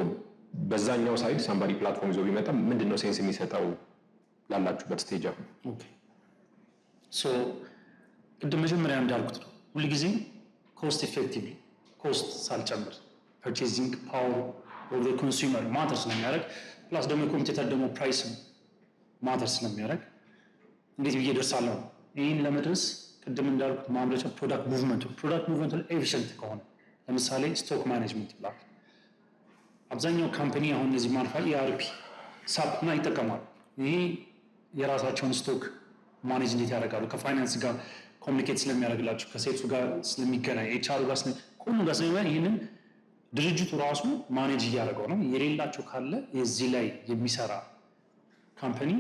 በዛኛው ሳይድ ሳምባዲ ፕላትፎርም ይዞ ቢመጣ ምንድነው ሴንስ የሚሰጠው ላላችሁበት ስቴጅ? ኦኬ ሶ ቅድም መጀመሪያ እንዳልኩት ነው ሁልጊዜ ኮስት ኢፌክቲቭሊ ኮስት ሳልጨምር ፐርቼዚንግ ፓወር ኦፍ ዘ ኮንሱመር ማተር ስለሚያደርግ ፕላስ ደግሞ የኮምፒውተር ደግሞ ፕራይስ ማተር ስለሚያደርግ እንዴት ብዬ ደርሳለሁ? ይህን ለመድረስ ቅድም እንዳልኩት ማምረቻ ፕሮዳክት ሙቭመንቱ ኤፊሽንት ከሆነ ለምሳሌ ስቶክ ማኔጅመንት ብላክ አብዛኛው ካምፓኒ አሁን እነዚህ ማርፋ ኢአርፒ ሳፕ እና ይጠቀማሉ። ይህ የራሳቸውን ስቶክ ማኔጅ እንዴት ያደርጋሉ? ከፋይናንስ ጋር ኮሚኒኬት ስለሚያደርግላቸው ከሴቱ ጋር ስለሚገናኝ ኤችአር ጋር ሁሉ ጋር ስለሚገናኝ ይህንን ድርጅቱ ራሱ ማኔጅ እያደረገው ነው። የሌላቸው ካለ የዚህ ላይ የሚሰራ ካምፓኒ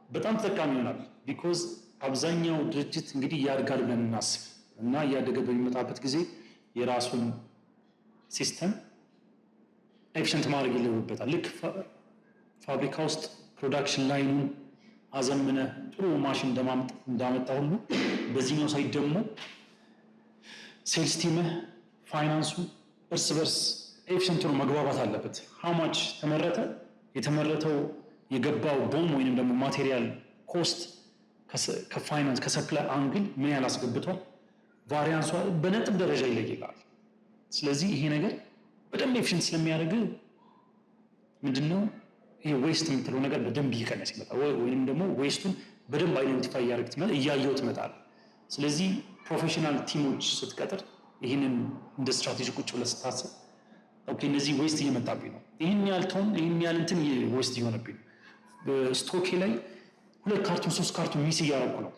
በጣም ተጠቃሚ ይሆናል። ቢኮዝ አብዛኛው ድርጅት እንግዲህ እያድጋል ብለን እናስብ እና እያደገ በሚመጣበት ጊዜ የራሱን ሲስተም ኤፊሽንት ማድረግ ይለውበታል። ልክ ፋብሪካ ውስጥ ፕሮዳክሽን ላይኑን አዘምነ ጥሩ ማሽን እንዳመጣ ሁሉ በዚህኛው ሳይድ ደግሞ ሴልስ ቲምህ ፋይናንሱ እርስ በርስ ኤፊሽንት ነው መግባባት አለበት። ሃማች ተመረተ፣ የተመረተው የገባው ቦም ወይንም ደግሞ ማቴሪያል ኮስት ከፋይናንስ ከሰፕላይ አንግል ምን ያህል አስገብቷል፣ ቫሪያንሷ በነጥብ ደረጃ ይለይላል። ስለዚህ ይሄ ነገር በደንብ ኤፊሽንት ስለሚያደርግ ምንድነው ይሄ ዌስት የምትለው ነገር በደንብ እየቀነሰ ይመጣል፣ ወይንም ደግሞ ዌስቱን በደንብ አይደንቲፋይ እያደረግህ ትመጣለህ፣ እያየው ትመጣለህ። ስለዚህ ፕሮፌሽናል ቲሞች ስትቀጥር ይህንን እንደ ስትራቴጂ ቁጭ ብለህ ስታስብ ኦኬ እነዚህ ዌስት እየመጣብኝ ነው፣ ይህን ያህል ቶን ይህን ያህል እንትን ዌስት እየሆነብኝ ነው፣ በስቶኬ ላይ 2 ካርቱን 3 ካርቱን ሚስ እያደረኩ ነው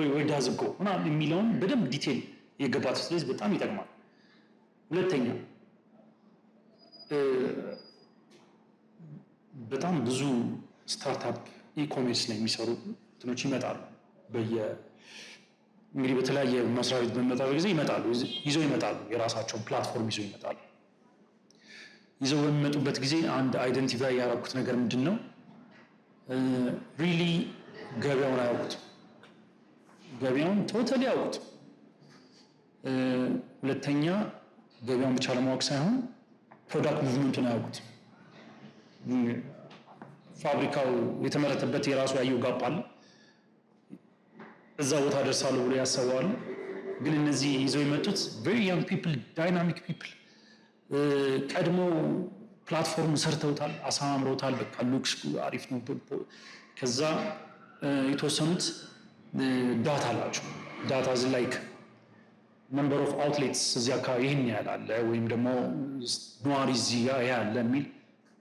ወይ ዳዝጎ ምናምን የሚለውን በደንብ ዲቴል የገባት። ስለዚህ በጣም ይጠቅማል። ሁለተኛ በጣም ብዙ ስታርታፕ ኢኮሜርስ ላይ የሚሰሩ እንትኖች ይመጣሉ። እንግዲህ በተለያየ መስሪያ ቤት በሚመጣው ጊዜ ይዘው ይመጣሉ፣ የራሳቸውን ፕላትፎርም ይዘው ይመጣሉ። ይዘው በሚመጡበት ጊዜ አንድ አይደንቲፋይ ያደረኩት ነገር ምንድን ነው፣ ሪሊ ገበያውን አያውቁትም። ገበያውን ቶታሊ አያውቁትም። ሁለተኛ ገበያውን ብቻ ለማወቅ ሳይሆን ፕሮዳክት ሙቭመንቱን አያውቁትም። ፋብሪካው የተመረተበት የራሱ ያየው ጋፕ አለ፣ እዛ ቦታ ደርሳለሁ ብሎ ያሰባሉ። ግን እነዚህ ይዘው የመጡት ቬሪ ያንግ ፒፕል፣ ዳይናሚክ ፒፕል ቀድሞ ፕላትፎርም ሰርተውታል፣ አሳምረውታል። በቃ ሉክስ አሪፍ ነው። ከዛ የተወሰኑት ዳታ አላቸው። ዳታ ዝ ላይክ ነምበር ኦፍ አውትሌትስ እዚህ አካባቢ ይህን ያህል አለ፣ ወይም ደግሞ ነዋሪ እዚህ ያለ የሚል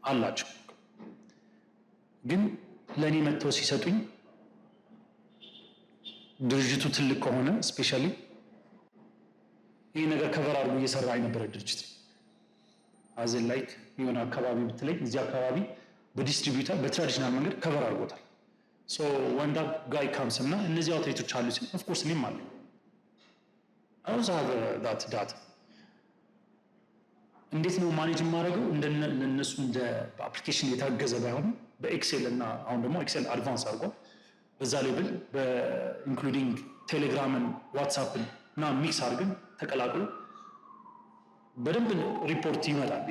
አላቸው። ግን ለእኔ መጥተው ሲሰጡኝ ድርጅቱ ትልቅ ከሆነ ስፔሻሊ ይህ ነገር ከቨር አድርጎ እየሰራ የነበረ ድርጅት አዘን ላይክ የሆነ አካባቢ ብትለኝ እዚህ አካባቢ በዲስትሪቢዩተር በትራዲሽናል መንገድ ከቨር አድርጎታል። ሶ ወንዳ ጋይ ካምስ እና እነዚህ አውትሌቶች አሉ ሲል ኦፍኮርስ እኔም አለ አውዛ ዳታ እንዴት ነው ማኔጅ የማደርገው? እንደነሱ እንደ በአፕሊኬሽን የታገዘ ባይሆንም በኤክሴል እና አሁን ደግሞ ኤክሴል አድቫንስ አድርጓል። በዛ ሌብል በኢንክሉዲንግ ቴሌግራምን ዋትሳፕን እና ሚክስ አድርገን ተቀላቅሎ በደንብ ሪፖርት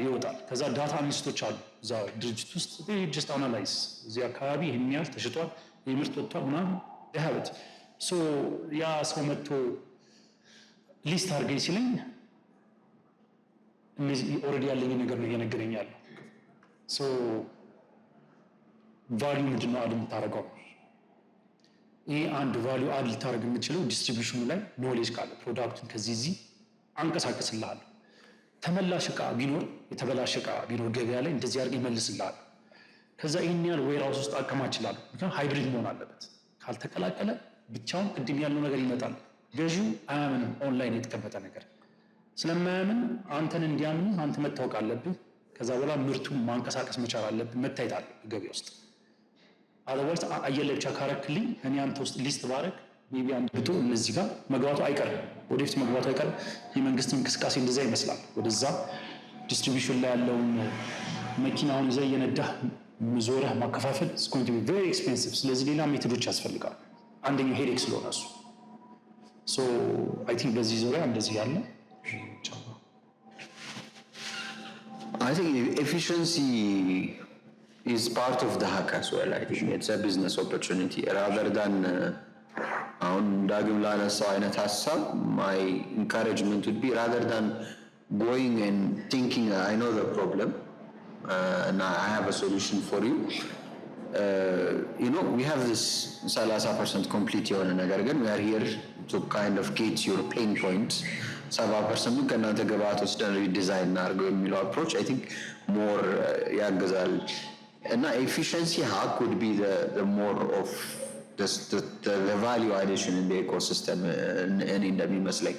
ይወጣል። ከዛ ዳታ አናሊስቶች አሉ እዛ ድርጅት ውስጥ ጀስት አናላይዝ እዚህ አካባቢ ይህን ያህል ተሽጧል፣ የምርት ወጥቷል ምናምን ያህበት ሶ ያ ሰው መጥቶ ሊስት አድርገኝ ሲለኝ እነዚህ ኦልሬዲ ያለኝ ነገር ነው እየነገረኝ ያለው። ሶ ቫልዩ ምንድን ነው አድ የምታደርገው? ይህ አንድ ቫልዩ አድ ልታደርግ የምችለው ዲስትሪቢዩሽኑ ላይ ኖሌጅ ካለ ፕሮዳክቱን ከዚህ እዚህ አንቀሳቀስልሃለሁ። ተመላሽ ዕቃ ቢኖር የተበላሸ ዕቃ ቢኖር ገበያ ላይ እንደዚህ አድርገህ ይመልስልሃል። ከዛ ይህን ያህል ዌርሃውስ ውስጥ አከማችላለሁ። ምክንያቱም ሃይብሪድ መሆን አለበት። ካልተቀላቀለ ብቻውን ቅድም ያለው ነገር ይመጣል። ገዢው አያምንም። ኦንላይን የተቀመጠ ነገር ስለማያምን አንተን እንዲያምን አንተ መታወቅ አለብህ። ከዛ በኋላ ምርቱን ማንቀሳቀስ መቻል አለብህ፣ መታየት አለብህ ገበያ ውስጥ። አዘርዋይስ አየር ላይ ብቻ ካረክልኝ እኔ አንተ ውስጥ ሊስት ባረግ ሜቢ አንድ ብቶ እነዚህ ጋር መግባቱ አይቀርም፣ ወደፊት መግባቱ አይቀርም። የመንግስት እንቅስቃሴ እንደዛ ይመስላል። ወደዛ ዲስትሪቢዩሽን ላይ ያለውን መኪናውን ይዘህ እየነዳህ ዞረህ ማከፋፈል is going to be very expensive። ስለዚህ ሌላ ሜቶዶች ያስፈልጋል። አንደኛው ሄዴክ ስለሆነ እሱ ሶ አይ ቲንክ በዚህ ዙሪያ እንደዚህ ያለ I think efficiency is part of the hack as well. I think it's a business opportunity rather than አሁን ዳግም ላነሳው አይነት ሀሳብ my encouragement would be rather than going and thinking I know the problem and I have a solution for you. You know, we have this 30% complete የሆነ ነገር ግን we are here to kind of get your pain points 70% ከእናንተ ግብአት ወስደን ሪዲዛይን እናድርገው የሚለው approach I think more ያግዛል እና efficiency hack would be the more of the value addition in the ecosystem እኔ እንደሚመስለኝ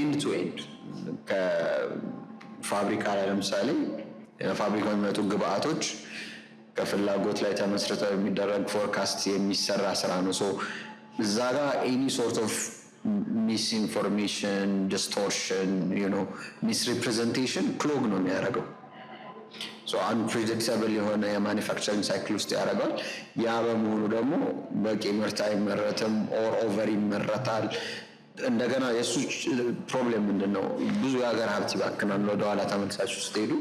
end to end ከፋብሪካ ላይ ለምሳሌ ፋብሪካ የሚመጡ ግብአቶች ከፍላጎት ላይ ተመስርተው የሚደረግ ፎርካስት የሚሰራ ስራ ነው። ሶ እዛ ጋር any sort of misinformation, distortion, you know, misrepresentation clog ነው የሚያደርገው። አንፕሬዲክተብል የሆነ የማኒፋክቸሪንግ ሳይክል ውስጥ ያደርጋል። ያ በመሆኑ ደግሞ በቂ ምርት አይመረትም ኦር ኦቨር ይመረታል። እንደገና የእሱ ፕሮብሌም ምንድን ነው? ብዙ የሀገር ሀብት ይባክናል። ወደኋላ ተመልሳችሁ ስትሄዱ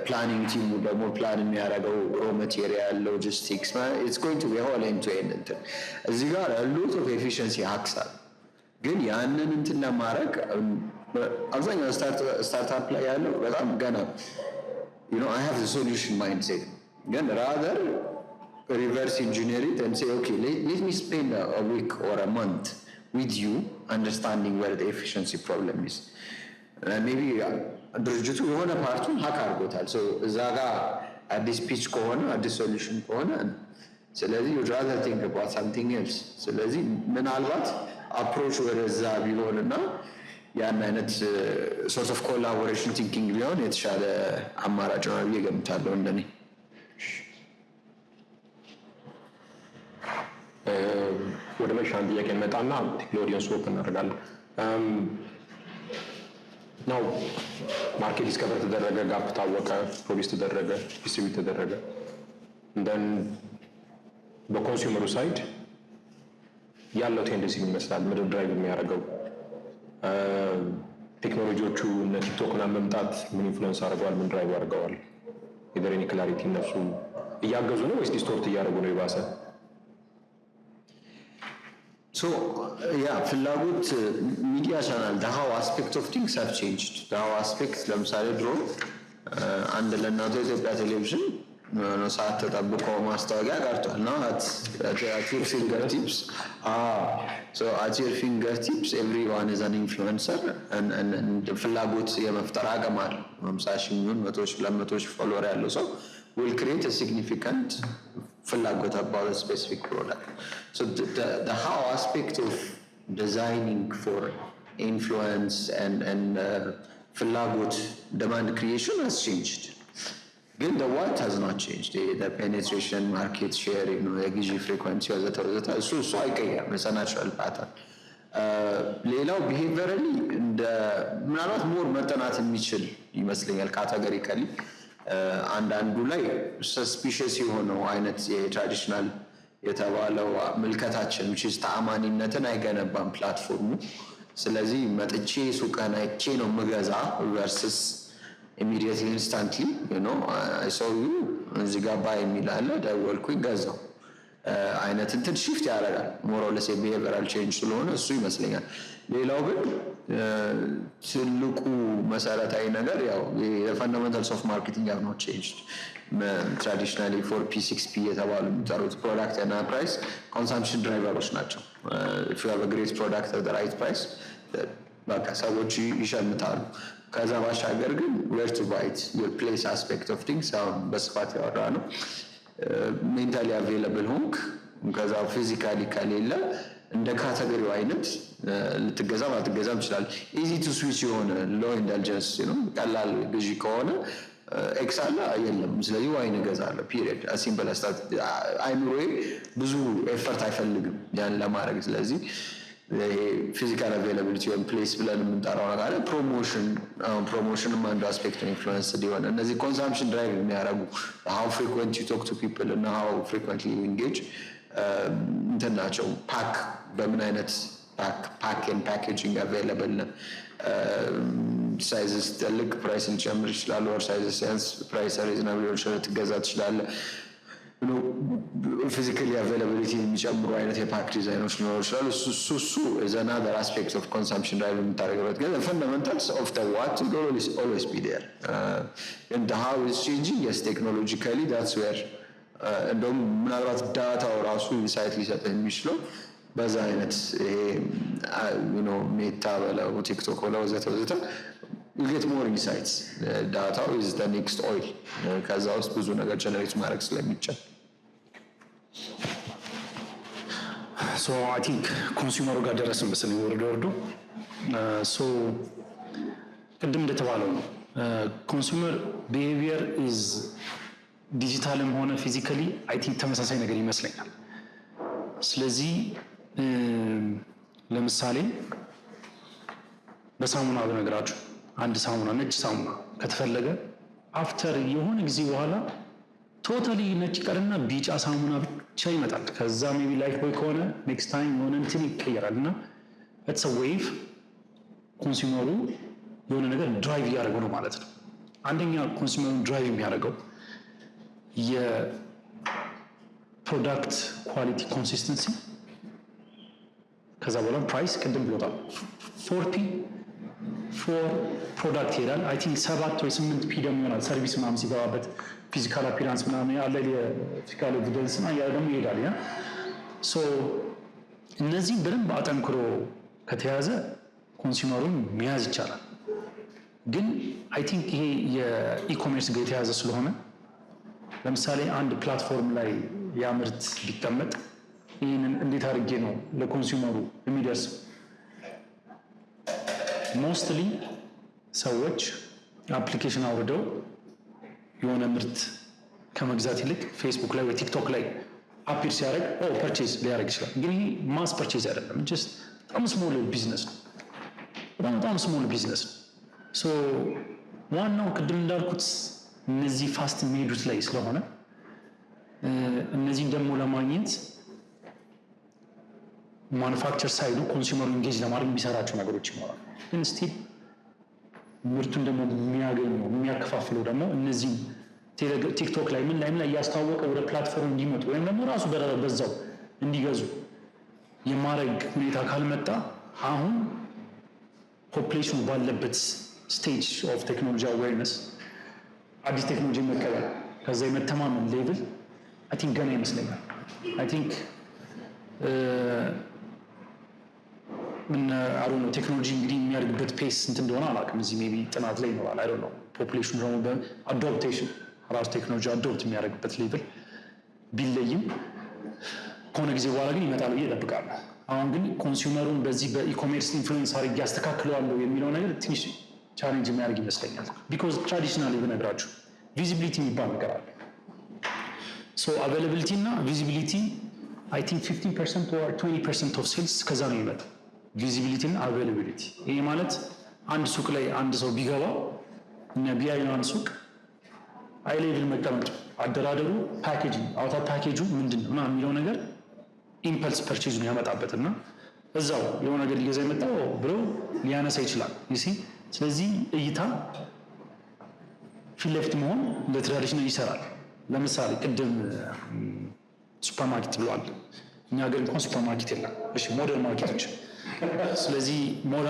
ፕላኒንግ ቲሙ ደግሞ ፕላን የሚያደርገው ሮ ማቴሪያል፣ ሎጂስቲክስ ኢትስ ጎይንግ ቱ ቢ ሆል ኢንቱ እንትን እዚህ ጋር ሎት ኦፍ ኤፊሽንሲ ሀክሳል። ግን ያንን እንትን ለማድረግ አብዛኛው ስታርታፕ ላይ ያለው በጣም ገና I have the solution mindset. Then rather reverse engineer it and say, okay, let me spend a week or a month with you understanding where the efficiency problem is. Maybe ድርጅቱ የሆነ ፓርቱን ሀክ አድርጎታል። እዛ ጋር አዲስ ፒች ከሆነ አዲስ ሶሉሽን ከሆነ ስለዚህ you'd rather think about something else። ስለዚህ ምናልባት አፕሮች ወደዛ ቢሆንና ያን አይነት ሶርት ኦፍ ኮላቦሬሽን ቲንኪንግ ቢሆን የተሻለ አማራጭ ነው ብዬ እገምታለሁ። እንደኔ ወደ መሻን ጥያቄ እንመጣና ቴክኖሎጂን ስዎፕ እናደርጋለን። ነው ማርኬት ዲስከቨር ተደረገ፣ ጋፕ ታወቀ፣ ፕሮዲስ ተደረገ፣ ዲስትሪቢዩት ተደረገ። እንደን በኮንሱመሩ ሳይድ ያለው ቴንደንሲ ምን ይመስላል? ምድር ድራይቭ የሚያደርገው ቴክኖሎጂዎቹ እነ ቲክቶክና መምጣት ምን ኢንፍሉዌንስ አድርገዋል? ምን ድራይቭ አድርገዋል? የደረኒ ክላሪቲ እነሱ እያገዙ ነው ወይስ ዲስቶርት እያደረጉ ነው የባሰ? ፍላጎት ሚዲያ ቻናል ዳሃው አስፔክት ኦፍ ቲንግስ ሃቭ ቼንጅድ። ዳሃው አስፔክት ለምሳሌ ድሮ አንድ ለእናቱ የኢትዮጵያ ቴሌቪዥን ሰዓት ተጠብቆ ማስታወቂያ ቀርቷል ነው at your fingertips. At your fingertips everyone is an influencer and ፍላጎት የመፍጠር አቅም አለው። 50 ሺህ ሚሊዮን 100 ሺህ 200 ሺህ ፎሎወር ያለው ሰው will create a significant ፍላጎት about a specific product. So the how aspect of designing for influence and ፍላጎት demand creation has changed. ግን the what has not changed. The penetration, market share, የግዢ ፍሪኩዌንሲ ወዘተ እሱ አይቀየርም። it's a natural pattern. ሌላው ቢሄቪየራሊ እንደ ምናልባት ሞር መጠናት የሚችል ይመስለኛል ካቴጎሪካሊ። አንዳንዱ ላይ ሰስፒሽስ የሆነው አይነት የትራዲሽናል የተባለው ምልከታችን which is ተአማኒነትን አይገነባም ፕላትፎርሙ። ስለዚህ መጥቼ ሱቅህን አይቼ ነው የምገዛ versus immediately instantly I saw you እዚህ ጋር ባይ የሚል አለ ደወልኩኝ ገዛው አይነት እንትን shift ያደርጋል። ሞር ኦር ሌስ behavioral change ስለሆነ እሱ ይመስለኛል። ሌላው ግን ትልቁ መሰረታዊ ነገር ያው የፈንዳሜንታልስ ኦፍ ማርኬቲንግ have not changed. ትራዲሽናሊ 4P 6P የተባሉ የሚጠሩት ፕሮዳክት እና ፕራይስ ኮንሰምፕሽን ድራይቨሮች ናቸው። if you have a great product at the right price በቃ ሰዎች ይሸምታሉ። ከዛ ባሻገር ግን where to buy it, your place aspect of things አሁን በስፋት ያወራ ነው። ሜንታሊ አቬይለብል ሆንክ ከዛ ፊዚካሊ ከሌለ እንደ ካቴጎሪው አይነት ልትገዛ ማትገዛም ይችላል። ኢዚ ቱ ስዊች የሆነ ሎ ኢንደልጀንስ ቀላል ግዢ ከሆነ ኤክስ አለ የለም፣ ስለዚህ ዋይን እገዛለሁ ፒሪየድ። ሲምፕል ስታት አይምሮዬ ብዙ ኤፈርት አይፈልግም ያን ለማድረግ። ስለዚህ ፊዚካል አቬይላቢሊቲ ወይም ፕሌስ ብለን የምንጠራው ነገር አለ። ፕሮሞሽንም አንዱ አስፔክት ኢንፍሉዌንስ ሊሆን እነዚህ ኮንሳምፕሽን ድራይቭ የሚያደርጉ ሃው ፍሪኩዌንት ዩ ቶክ ቱ ፒፕል እና ሃው ፍሪኩዌንትሊ ዩ ኢንጌጅ እንትን ናቸው። ፓክ በምን አይነት ፓክ ኤንድ ፓኬጂንግ አቬይላብል ነው። ሳይዝስ ትልቅ ፕራይስ ሊጨምር ይችላል። ወር ሳይዝስ ሲያንስ ፕራይስ ሪዝናብል ሊሆን ይችላል። ትገዛ ትችላለህ። ፊዚካሊ አቬይላቢሊቲ የሚጨምሩ አይነት የፓክ ዲዛይኖች ሊኖሩ ይችላሉ። እሱ is another aspect of consumption drive የምታደርግበት ግን fundamentals of the what will always be there. And the how is changing, yes, technologically that's where እንደውም ምናልባት ዳታው ራሱ ኢንሳይት ሊሰጥ የሚችለው በዛ አይነት ሜታ በለው ቲክቶክ በለው ወዘተ ወዘተ you get more insights. Data is the next oil. ከዛ ውስጥ ብዙ ነገር ጀነሬት ማድረግ ስለሚቻል So I think ኮንሱመሩ ጋር ደረስን መሰለኝ ወርዶ so ቅድም እንደተባለው ነው ኮንሱመር ቢሄቪየር ኢዝ ዲጂታልም ሆነ ፊዚካሊ አይ ቲንክ ተመሳሳይ ነገር ይመስለኛል። ስለዚህ ለምሳሌ በሳሙና በነገራችሁ አንድ ሳሙና ነጭ ሳሙና ከተፈለገ አፍተር የሆነ ጊዜ በኋላ ቶታሊ ነጭ ቀርና ቢጫ ሳሙና ብቻ ይመጣል። ከዛ ሜቢ ላይፍ ቦይ ከሆነ ኔክስት ታይም የሆነ እንትን ይቀየራል እና ኢትስ አ ዌቭ ኮንሱመሩ የሆነ ነገር ድራይቭ እያደረገው ነው ማለት ነው። አንደኛ ኮንሱመሩን ድራይቭ የሚያደርገው የፕሮዳክት ኳሊቲ ኮንሲስተንሲ፣ ከዛ በኋላ ፕራይስ ቅድም ብሎታል 4P ፎር ፕሮዳክት ይሄዳል። አይ ቲንክ 7 ወይ 8P ደግሞ ይሆናል ሰርቪስ ምናምን ሲገባበት ፊዚካል አፒራንስ ምናምን ያለ የፊዚካል ኤቪደንስ እና ያ ደግሞ ይሄዳል። ያ ሶ እነዚህ በደንብ አጠንክሮ ከተያዘ ኮንሱመሩን መያዝ ይቻላል። ግን አይ ቲንክ ይሄ የኢኮሜርስ ጋር የተያዘ ስለሆነ ለምሳሌ አንድ ፕላትፎርም ላይ ያ ምርት ቢቀመጥ ይህንን እንዴት አድርጌ ነው ለኮንሱመሩ የሚደርሰው? ሞስትሊ ሰዎች አፕሊኬሽን አውርደው የሆነ ምርት ከመግዛት ይልቅ ፌስቡክ ላይ ወይ ቲክቶክ ላይ አፒር ሲያደርግ ፐርቼዝ ሊያደርግ ይችላል። ግን ይህ ማስ ፐርቼዝ አይደለም። ጀስት በጣም ስሞል ቢዝነስ ነው። በጣም ስሞል ቢዝነስ ነው። ሶ ዋናው ቅድም እንዳልኩት እነዚህ ፋስት የሚሄዱት ላይ ስለሆነ እነዚህን ደግሞ ለማግኘት ማኑፋክቸር ሳይዱ ኮንሱመሩ ኢንጌጅ ለማድረግ የሚሰራቸው ነገሮች ይኖራሉ። ግን ስቲል ምርቱን ደግሞ የሚያገኘው የሚያከፋፍለው ደግሞ እነዚህ ቲክቶክ ላይ ምን ላይ እያስተዋወቀ ወደ ፕላትፎርም እንዲመጡ ወይም ደግሞ ራሱ በዛው እንዲገዙ የማድረግ ሁኔታ ካልመጣ አሁን ፖፕሌሽኑ ባለበት ስቴጅ ኦፍ ቴክኖሎጂ አዌርነስ አዲስ ቴክኖሎጂ መቀበል ከዛ የመተማመን ሌቭል አይ ቲንክ ገና ይመስለኛል። አይ ቲንክ አሮ ነው ቴክኖሎጂ እንግዲህ የሚያድግበት ፔስ እንት እንደሆነ አላውቅም። እዚህ ሜይ ቢ ጥናት ላይ ይኖራል። አይ ዶንት ኖ ፖፑሌሽኑ ደግሞ በአዶፕቴሽን ራሱ ቴክኖሎጂ አዶፕት የሚያደርግበት ሌቭል ቢለይም ከሆነ ጊዜ በኋላ ግን ይመጣል ብዬ እጠብቃለሁ። አሁን ግን ኮንሱመሩን በዚህ በኢኮሜርስ ኢንፍሉዌንስ አድርጌ ያስተካክለዋለሁ የሚለው ነገር ትንሽ ቻሌንጅ የሚያደርግ ይመስለኛል። ቢኮዝ ትራዲሽናሊ ብነግራችሁ ቪዚቢሊቲ የሚባል ነገር አለ። ሶ አቬይላቢሊቲ እና ቪዚቢሊቲ አይ ቲንክ 15% or 20% ኦፍ ሴልስ ከዛ ነው የሚመጣው። ቪዚቢሊቲ እና አቬይላቢሊቲ። ይሄ ማለት አንድ ሱቅ ላይ አንድ ሰው ቢገባ እና ቢያይ አንድ ሱቅ አይ ሌቭል መቀመጡ፣ አደራደሩ፣ ፓኬጂንግ አውታ ፓኬጁ ምንድን ነው ምናምን የሚለው ነገር ኢምፐልስ ፐርቼዙን ያመጣበት እና እዛው የሆነ ነገር ሊገዛ የመጣው ብሎ ሊያነሳ ይችላል። ይሲ ስለዚህ እይታ ፊት ለፊት መሆን ለትራዲሽናል ይሰራል። ለምሳሌ ቅድም ሱፐርማርኬት ብለዋል። እኛ ሀገር እንኳን ሱፐርማርኬት የለም። እሺ ሞደርን ማርኬቶች። ስለዚህ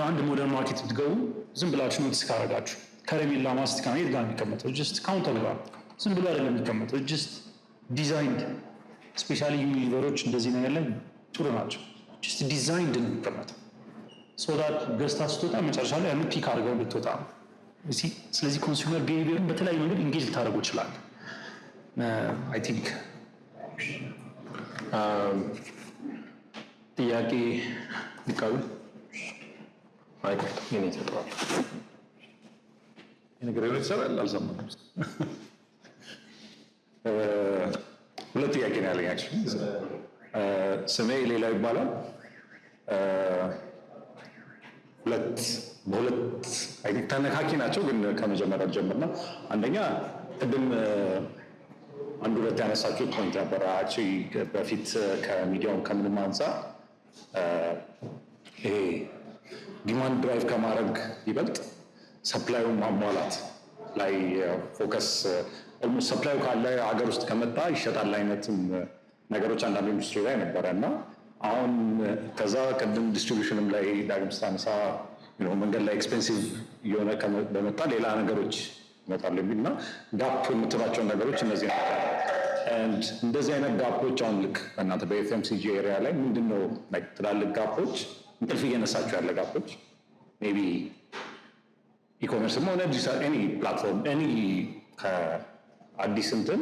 አንድ ሞደርን ማርኬት ብትገቡ ዝም ብላችሁ ኖቲስ ካረጋችሁ ከረሜላ ማስቲካ ነው የት ጋር የሚቀመጠው? ጀስት ካውንተር ጋር ዝም ብሎ አይደለም የሚቀመጠው። ጀስት ዲዛይንድ ስፔሻሊ ዩኒቨሮች እንደዚህ ነገር ላይ ጥሩ ናቸው። ጀስት ዲዛይንድ ነው የሚቀመጠው ሶዳት ገዝታ ስትወጣ መጨረሻ ላይ ያንን ፒክ አድርገው እንድትወጣ ነው። ስለዚህ ኮንሱመር ቢሄቪየርን በተለያዩ መንገድ ኢንጌጅ ልታደርጉ ይችላል። አይ ቲንክ ጥያቄ ሊቃብል አይቆርጥ የኔ ተጠዋል የነገር የሆነ ይሰራል አልሰማም። ሁለት ጥያቄ ነው ያለኝ። ስሜ ሌላው ይባላል። በሁለት አይነት ተነካኪ ናቸው፣ ግን ከመጀመሪያ ጀምርና አንደኛ ቅድም አንድ ሁለት ያነሳችሁት ፖይንት ነበረ። በፊት ከሚዲያውም ከምንም አንጻር ይሄ ዲማንድ ድራይቭ ከማድረግ ይበልጥ ሰፕላዩን ማሟላት ላይ ፎከስ ኦልሞስት ሰፕላዩ ካለ ሀገር ውስጥ ከመጣ ይሸጣል አይነትም ነገሮች አንዳንድ ኢንዱስትሪ ላይ ነበረ እና አሁን ከዛ ቅድም ዲስትሪቢዩሽንም ላይ ዳግም ስታነሳ መንገድ ላይ ኤክስፔንሲቭ የሆነ በመጣ ሌላ ነገሮች ይመጣሉ የሚል እና ጋፕ የምትሏቸውን ነገሮች እነዚህ ናቸው። እንደዚህ አይነት ጋፖች አሁን ልክ በእናንተ በኤፍኤምሲጂ ኤሪያ ላይ ምንድን ነው ትላልቅ ጋፖች እንቅልፍ እየነሳቸው ያለ ጋፖች ሜይ ቢ ኢኮሜርስም ሆነ ኤኒ ፕላትፎርም ኤኒ ከአዲስ እንትን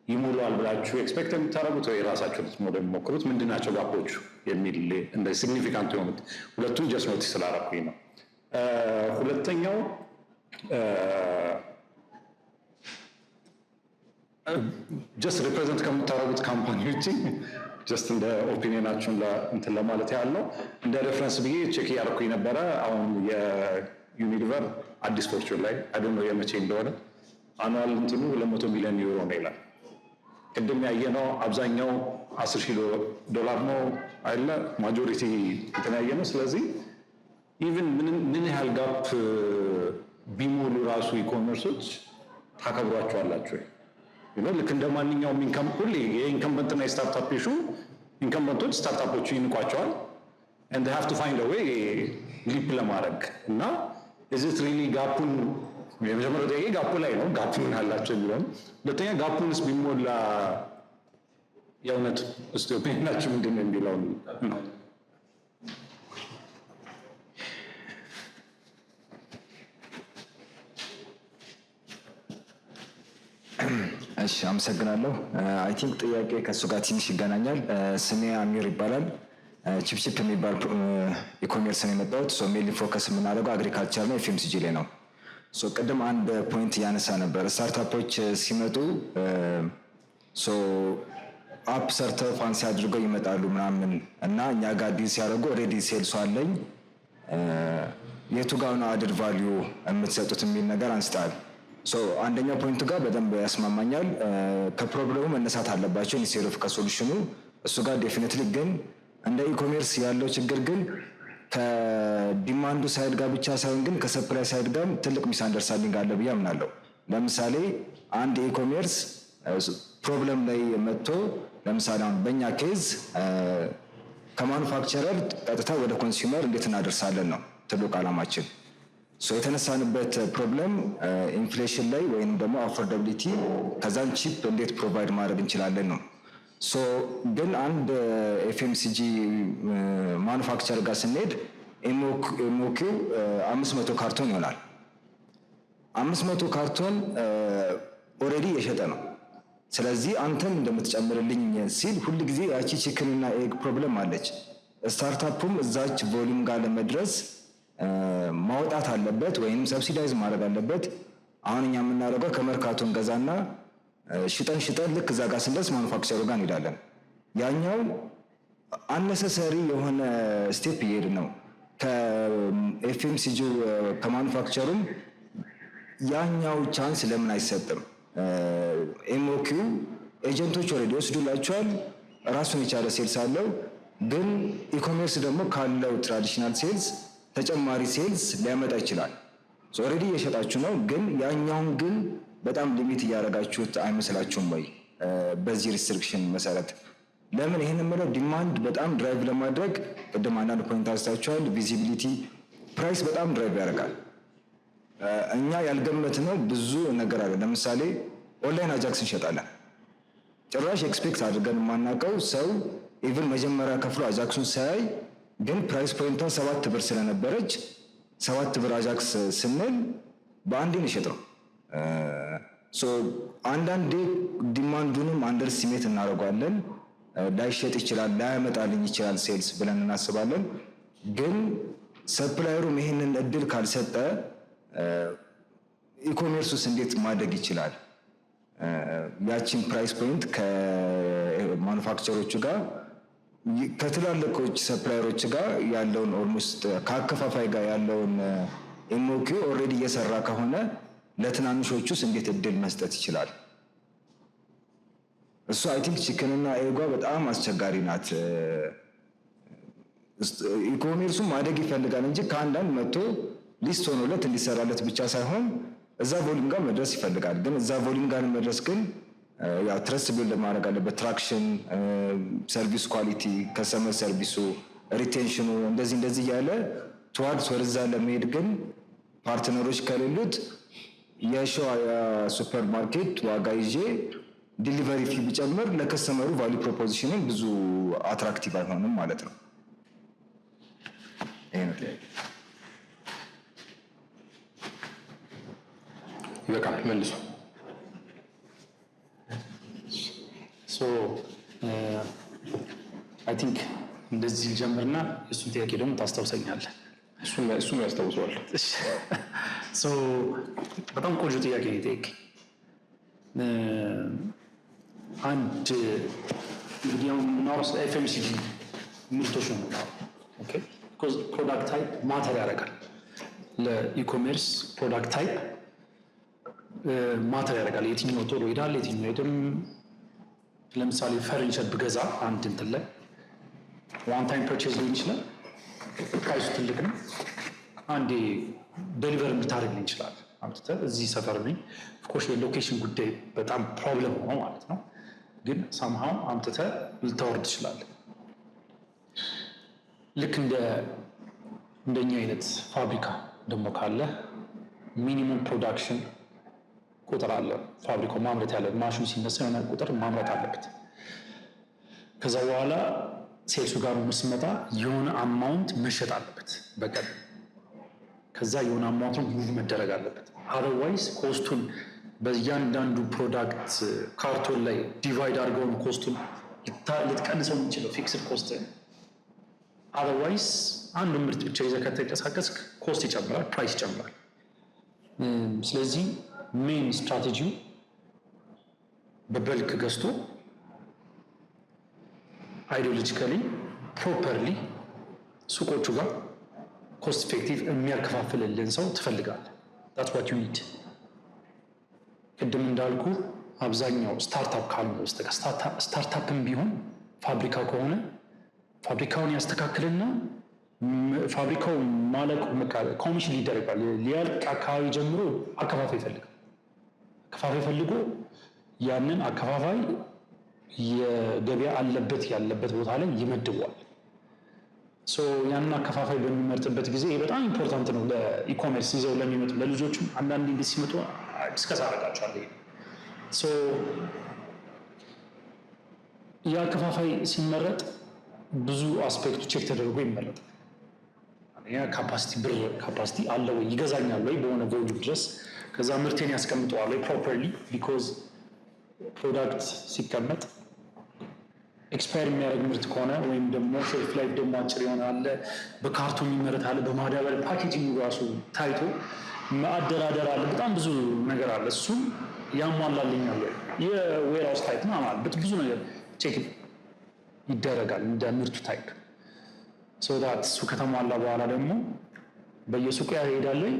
ይሞላዋል ብላችሁ ኤክስፔክት የምታደርጉት ወይ ራሳችሁ ልትሞሉ የሚሞክሩት ምንድን ናቸው ጋፖቹ የሚል እንደ ሲግኒፊካንት የሆኑት ሁለቱም ጀስት ኖቲስ ስላደረኩኝ ነው። ሁለተኛው ጀስት ሪፕሬዘንት ከምታደርጉት ካምፓኒ ውጭ ጀስት እንደ ኦፒኒየናችሁን እንትን ለማለት ያህል ነው። እንደ ሬፈረንስ ብዬ ቼክ እያደረኩኝ ነበረ። አሁን የዩኒሊቨር አዲስ ፎርቹን ላይ አይ ዶንት ኖ የመቼ እንደሆነ አኑዋል እንትኑ 200 ሚሊዮን ዩሮ ነው ይላል። ቅድም ያየነው አብዛኛው $10,000 ነው አይደለ? ማጆሪቲ እንትን ያየነው። ስለዚህ ኢቭን ምን ያህል ጋፕ ቢሞሉ ራሱ ኢኮመርሶች ታከብሯቸዋላችሁ ወይ? ልክ እንደ ማንኛውም ኢንካም ሁሌ የኢንካምበንትና የስታርታፕ ኢሹ ኢንካምበንቶች ስታርታፖቹ ይንቋቸዋል and they have to find a way ሊፕ ለማድረግ እና is it really ጋፑን የመጀመሪያው ጥያቄ ጋፑ ላይ ነው። ጋፑ ምን አላቸው የሚለው ሁለተኛ ጋፑንስ ቢሞላ የእውነት እስቲ ኦፒኒየናችሁ ምንድን ነው የሚለው ነው። እሺ አመሰግናለሁ። አይ ቲንክ ጥያቄ ከእሱ ጋር ትንሽ ይገናኛል። ስሜ አሚር ይባላል። ቺፕቺፕ የሚባል ኢኮሜርስ ነው የመጣሁት። ሜንሊ ፎከስ የምናደርገው አግሪካልቸር ነው፣ ኤፍኤምሲጂ ላይ ነው። ቅድም አንድ ፖይንት እያነሳ ነበር። ስታርታፖች ሲመጡ አፕ ሰርተው ፋንሲ አድርገው ይመጣሉ ምናምን እና እኛ ጋር ዲል ሲያደርጉ ኦልሬዲ ሴልሱ አለኝ የቱ ጋር ነው አድድ ቫልዩ የምትሰጡት የሚል ነገር አንስተዋል። አንደኛው ፖይንቱ ጋር በደንብ ያስማማኛል። ከፕሮብሌሙ መነሳት አለባቸው ኢንስቴድ ኦፍ ከሶሉሽኑ። እሱ ጋር ዴፊኒትሊ ግን እንደ ኢኮሜርስ ያለው ችግር ግን ከዲማንዱ ሳይድ ጋር ብቻ ሳይሆን ግን ከሰፕላይ ሳይድ ጋር ትልቅ ሚስ አንደርስታንዲንግ አለ ብዬ አምናለሁ። ለምሳሌ አንድ ኢኮሜርስ ፕሮብለም ላይ መጥቶ ለምሳሌ አሁን በእኛ ኬዝ ከማኑፋክቸረር ቀጥታ ወደ ኮንሱመር እንዴት እናደርሳለን ነው ትልቅ ዓላማችን። የተነሳንበት ፕሮብለም ኢንፍሌሽን ላይ ወይም ደግሞ አፎርዳቢሊቲ ከዛን ቺፕ እንዴት ፕሮቫይድ ማድረግ እንችላለን ነው። ግን አንድ ኤፍኤምሲጂ ማኑፋክቸር ጋር ስንሄድ ኤምኦኪው 500 ካርቶን ይሆናል። 500 ካርቶን ኦልሬዲ የሸጠ ነው። ስለዚህ አንተም እንደምትጨምርልኝ ሲል ሁል ጊዜ ያቺ ቺክንና ኤግ ፕሮብለም አለች። ስታርታፑም እዛች ቮሊዩም ጋር ለመድረስ ማውጣት አለበት ወይም ሰብሲዳይዝ ማድረግ አለበት። አሁን እኛ የምናደርገው ከመርካቶን ገዛና ሽጠን ልክ እዛ ጋር ስንደርስ ማኑፋክቸሩ ጋር እንሄዳለን። ያኛው አነሰሰሪ የሆነ ስቴፕ እየሄድ ነው። ከኤፍኤምሲጂ ከማኑፋክቸሩም ያኛው ቻንስ ለምን አይሰጥም? ኤምኦኪው ኤጀንቶች ኦልሬዲ ወስዱላቸዋል። ራሱን የቻለ ሴልስ አለው። ግን ኢኮሜርስ ደግሞ ካለው ትራዲሽናል ሴልስ ተጨማሪ ሴልስ ሊያመጣ ይችላል። ኦልሬዲ እየሸጣችሁ ነው፣ ግን ያኛውን ግን በጣም ሊሚት እያደረጋችሁት አይመስላችሁም ወይ? በዚህ ሪስትሪክሽን መሰረት ለምን ይህን የምለው ዲማንድ በጣም ድራይቭ ለማድረግ ቅድም አንዳንድ ፖይንት አንስታችኋል። ቪዚቢሊቲ፣ ፕራይስ በጣም ድራይቭ ያደርጋል። እኛ ያልገመትነው ብዙ ነገር አለ። ለምሳሌ ኦንላይን አጃክስ እንሸጣለን። ጭራሽ ኤክስፔክት አድርገን የማናውቀው ሰው ኢቭን መጀመሪያ ከፍሎ አጃክሱን ሳያይ ግን ፕራይስ ፖይንቷ 7 ብር ስለነበረች 7 ብር አጃክስ ስንል በአንዴ እንሸጥ ነው። አንዳንዴ ዲማንዱንም አንደር ስቲሜት እናደርጓለን። ላይሸጥ ይችላል፣ ላያመጣልኝ ይችላል ሴልስ ብለን እናስባለን። ግን ሰፕላየሩም ይህንን እድል ካልሰጠ ኢኮሜርስ ውስጥ እንዴት ማደግ ይችላል? ያቺን ፕራይስ ፖይንት ከማኑፋክቸሮቹ ጋር ከትላልቆች ሰፕላየሮች ጋር ያለውን ኦልሞስት ከአከፋፋይ ጋር ያለውን ኤምኦኪው ኦልሬዲ እየሰራ ከሆነ ለትናንሾቹስ እንዴት እድል መስጠት ይችላል? እሱ አይ ቲንክ ቺክንና ኤጓ በጣም አስቸጋሪ ናት። ኢኮሜርሱ ማደግ ይፈልጋል እንጂ ከአንዳንድ መጥቶ ሊስት ሆኖለት እንዲሰራለት ብቻ ሳይሆን እዛ ቮሊዩም ጋር መድረስ ይፈልጋል። ግን እዛ ቮሊዩም ጋር መድረስ ግን ያው ትረስት ቢልድ ማድረግ አለበት። ትራክሽን፣ ሰርቪስ ኳሊቲ፣ ከስተመር ሰርቪሱ፣ ሪቴንሽኑ እንደዚህ እያለ ትዋርድስ ወደዛ ለመሄድ ግን ፓርትነሮች ከሌሉት የሸዋ የሱፐር ማርኬት ዋጋ ይዤ ዲሊቨሪ ፊ ቢጨምር ለከስተመሩ ቫሊ ፕሮፖዚሽንን ብዙ አትራክቲቭ አይሆንም ማለት ነው። ይሄ ነው። ይበቃል፣ መልሱ። አይ ቲንክ እንደዚህ ልጀምርና እሱን ጥያቄ ደግሞ ታስታውሰኛለህ። እሱም ያስታውሰዋል። በጣም ቆንጆ ጥያቄ ነው የጠየቀኝ። አንድ እንግዲህ አሁን የምናወራው ስለ ኤፍኤምሲጂ ምርቶች ነው የምናወራው። ኦኬ ቢኮዝ ፕሮዳክት ታይፕ ማተር ያደርጋል ለኢኮሜርስ። ፕሮዳክት ታይፕ ማተር ያደርጋል። የትኛው ቶሎ ይሄዳል፣ የትኛው አይሄድም። ለምሳሌ ፈርኒቸር ብገዛ አንድ እንትን ላይ ዋን ታይም ፐርቼዝ ሊሆን ይችላል። ፕራይሱ ትልቅ ነው። አንዴ ዴሊቨር እንድታደርግልኝ ይችላል። አምጥተህ እዚህ ሰፈር ነኝ። ኦፍኮርስ የሎኬሽን ጉዳይ በጣም ፕሮብለም ሆኖ ማለት ነው። ግን ሳምሃው አምጥተህ ልታወርድ ትችላለህ። ልክ እንደኛ አይነት ፋብሪካ ደግሞ ካለ ሚኒመም ፕሮዳክሽን ቁጥር አለ። ፋብሪካው ማምረት ያለ ማሽኑ ሲነሳ የሆነ ቁጥር ማምረት አለበት። ከዛ በኋላ ሴልሱ ጋር ስመጣ የሆነ አማውንት መሸጥ አለበት በቀን። ከዛ የሆነ አማውንት ሙቭ መደረግ አለበት። አዘርዋይስ ኮስቱን በእያንዳንዱ ፕሮዳክት ካርቶን ላይ ዲቫይድ አድርገውን ኮስቱን ልትቀንሰው የምንችለው ፊክስድ ኮስት። አዘርዋይስ አንዱ ምርት ብቻ ይዘህ ከተንቀሳቀስክ ኮስት ይጨምራል፣ ፕራይስ ይጨምራል። ስለዚህ ሜን ስትራቴጂው በበልክ ገዝቶ አይዲዮሎጂካሊ ፕሮፐርሊ ሱቆቹ ጋር ኮስት ኢፌክቲቭ የሚያከፋፍልልን ሰው ትፈልጋለህ። that's what you need። ቅድም እንዳልኩ አብዛኛው ስታርታፕ ካልሆነ በስተቀር ስታርታፕም ቢሆን ፋብሪካ ከሆነ ፋብሪካውን ያስተካክልና ፋብሪካው ማለቁ ኮሚሽን ይደረጋል። ሊያልቅ አካባቢ ጀምሮ አከፋፋይ ይፈልጋል። አከፋፋይ ፈልጎ ያንን አከፋፋይ የገበያ ያለበት ቦታ ላይ ይመድበዋል። ያንን አከፋፋይ በሚመርጥበት ጊዜ በጣም ኢምፖርታንት ነው ለኢኮሜርስ ይዘው ለሚመጡ ለልጆቹም። አንዳንድ እንዴት ሲመጡ ዲስከስ አደርጋቸዋለሁ። የአከፋፋይ ሲመረጥ ብዙ አስፔክቱ ቼክ ተደርጎ ይመረጣል። ካፓሲቲ አለ ወይ፣ ይገዛኛል ወይ በሆነ ቮሊዩም ድረስ። ከዛ ምርቴን ያስቀምጠዋል ወይ ፕሮፐርሊ። ቢኮዝ ፕሮዳክት ሲቀመጥ ኤክስፓየር የሚያደርግ ምርት ከሆነ ወይም ደግሞ ሼልፍ ላይፍ ደግሞ አጭር የሆነ አለ፣ በካርቶን የሚመረት አለ፣ በማዳበሪያ ፓኬጂንግ ራሱ ታይቶ ማደራደር አለ። በጣም ብዙ ነገር አለ። እሱም ያሟላልኛል ወይ የዌርሃውስ ታይፕ ነው ማለት ብዙ ነገር ቼክ ይደረጋል እንደ ምርቱ ታይፕ። እሱ ከተሟላ በኋላ ደግሞ በየሱቁ ያሄዳል ወይ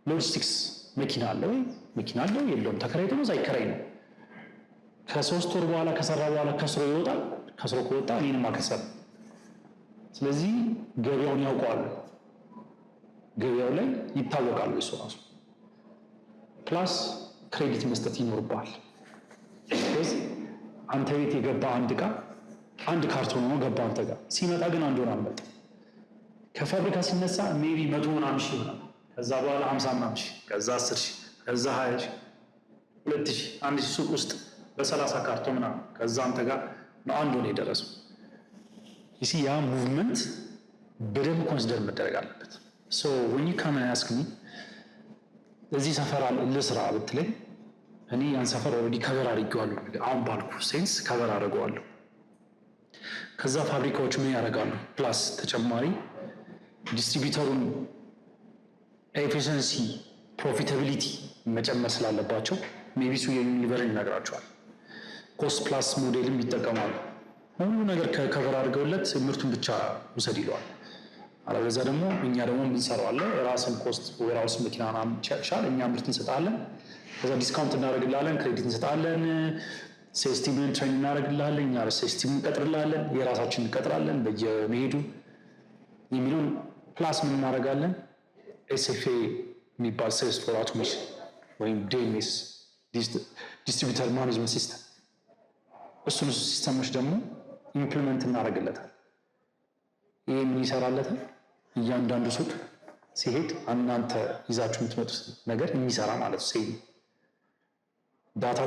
ሎጂስቲክስ መኪና አለ ወይ መኪና አለው የለውም፣ ተከራይቶ ነው ሳይከራይ ነው። ከ3 ወር በኋላ ከሰራ በኋላ ከስሮ ይወጣል። ከስሮ ከወጣ እኔንም አከሰረ። ስለዚህ ገበያውን ያውቀዋል፣ ገበያው ላይ ይታወቃል እሱ ራሱ። ፕላስ ክሬዲት መስጠት ይኖርብሃል። ስለዚህ አንተ ቤት የገባ አንድ ካርቶን ሆኖ ገባ አንተ ጋር ሲመጣ ግን አንድ ሆኖ አልመጣም። ከፋብሪካ ሲነሳ ሜቢ 100 ምናምን ሺህ ነው። ከዛ በኋላ 50 ምናምን ሺህ፣ ከዛ 10 ሺህ፣ ከዛ 20 ሺህ፣ 2 ሺህ፣ 1 ሺህ ሱቅ ውስጥ በ30 ካርቶን ምናምን ከዛ አንተ ጋር ነው አንድ ሆኖ የደረሰው። ያ ሙቭመንት በደንብ ኮንሲደር መደረግ አለበት። when you come and ask me እዚህ ሰፈር ልስራ ብትለኝ እኔ ያን ሰፈር ኦልሬዲ ከቨር አድርጌዋለሁ። አሁን ባልኩ ሴንስ ከቨር አድርገዋለሁ። ከዛ ፋብሪካዎች ምን ያደርጋሉ? ፕላስ ተጨማሪ ዲስትሪቢዩተሩን ኤፊሽንሲ ፕሮፊታቢሊቲ መጨመር ስላለባቸው ሜቢ ሱ የዩኒቨርን ይነግራቸዋል። ኮስት ፕላስ ሞዴልም ይጠቀማሉ። ሁሉ ነገር ከከቨር አድርገውለት ምርቱን ብቻ ውሰድ ይለዋል። አለበዛ ደግሞ እኛ ደግሞ የምንሰራዋለን ራስን ኮስት ዌርሃውስ መኪና ምናምን ሻል እኛ ምርት እንሰጣለን። ከዛ ዲስካውንት እናደርግላለን፣ ክሬዲት እንሰጣለን፣ ሴልስ ቲምን ትሬን እናደርግላለን፣ እኛ ሴልስ ቲም እንቀጥርላለን፣ የራሳችን እንቀጥራለን በየመሄዱ የሚሉን ፕላስ ምን እናደርጋለን? ኤስኤፍኤ የሚባል ሴልስ ፎር አውቶሜሽን ወይም ዲኤምኤስ ዲስትሪቢዩተር ማኔጅመንት ሲስተም፣ እሱን ሲስተሞች ደግሞ ኢምፕሊመንት እናደርግለታል። ይሄ ምን ይሰራለታል? እያንዳንዱ ሱቅ ሲሄድ እናንተ ይዛችሁ የምትመጡት ነገር የሚሰራ ማለት ነው። ሴል ዳታ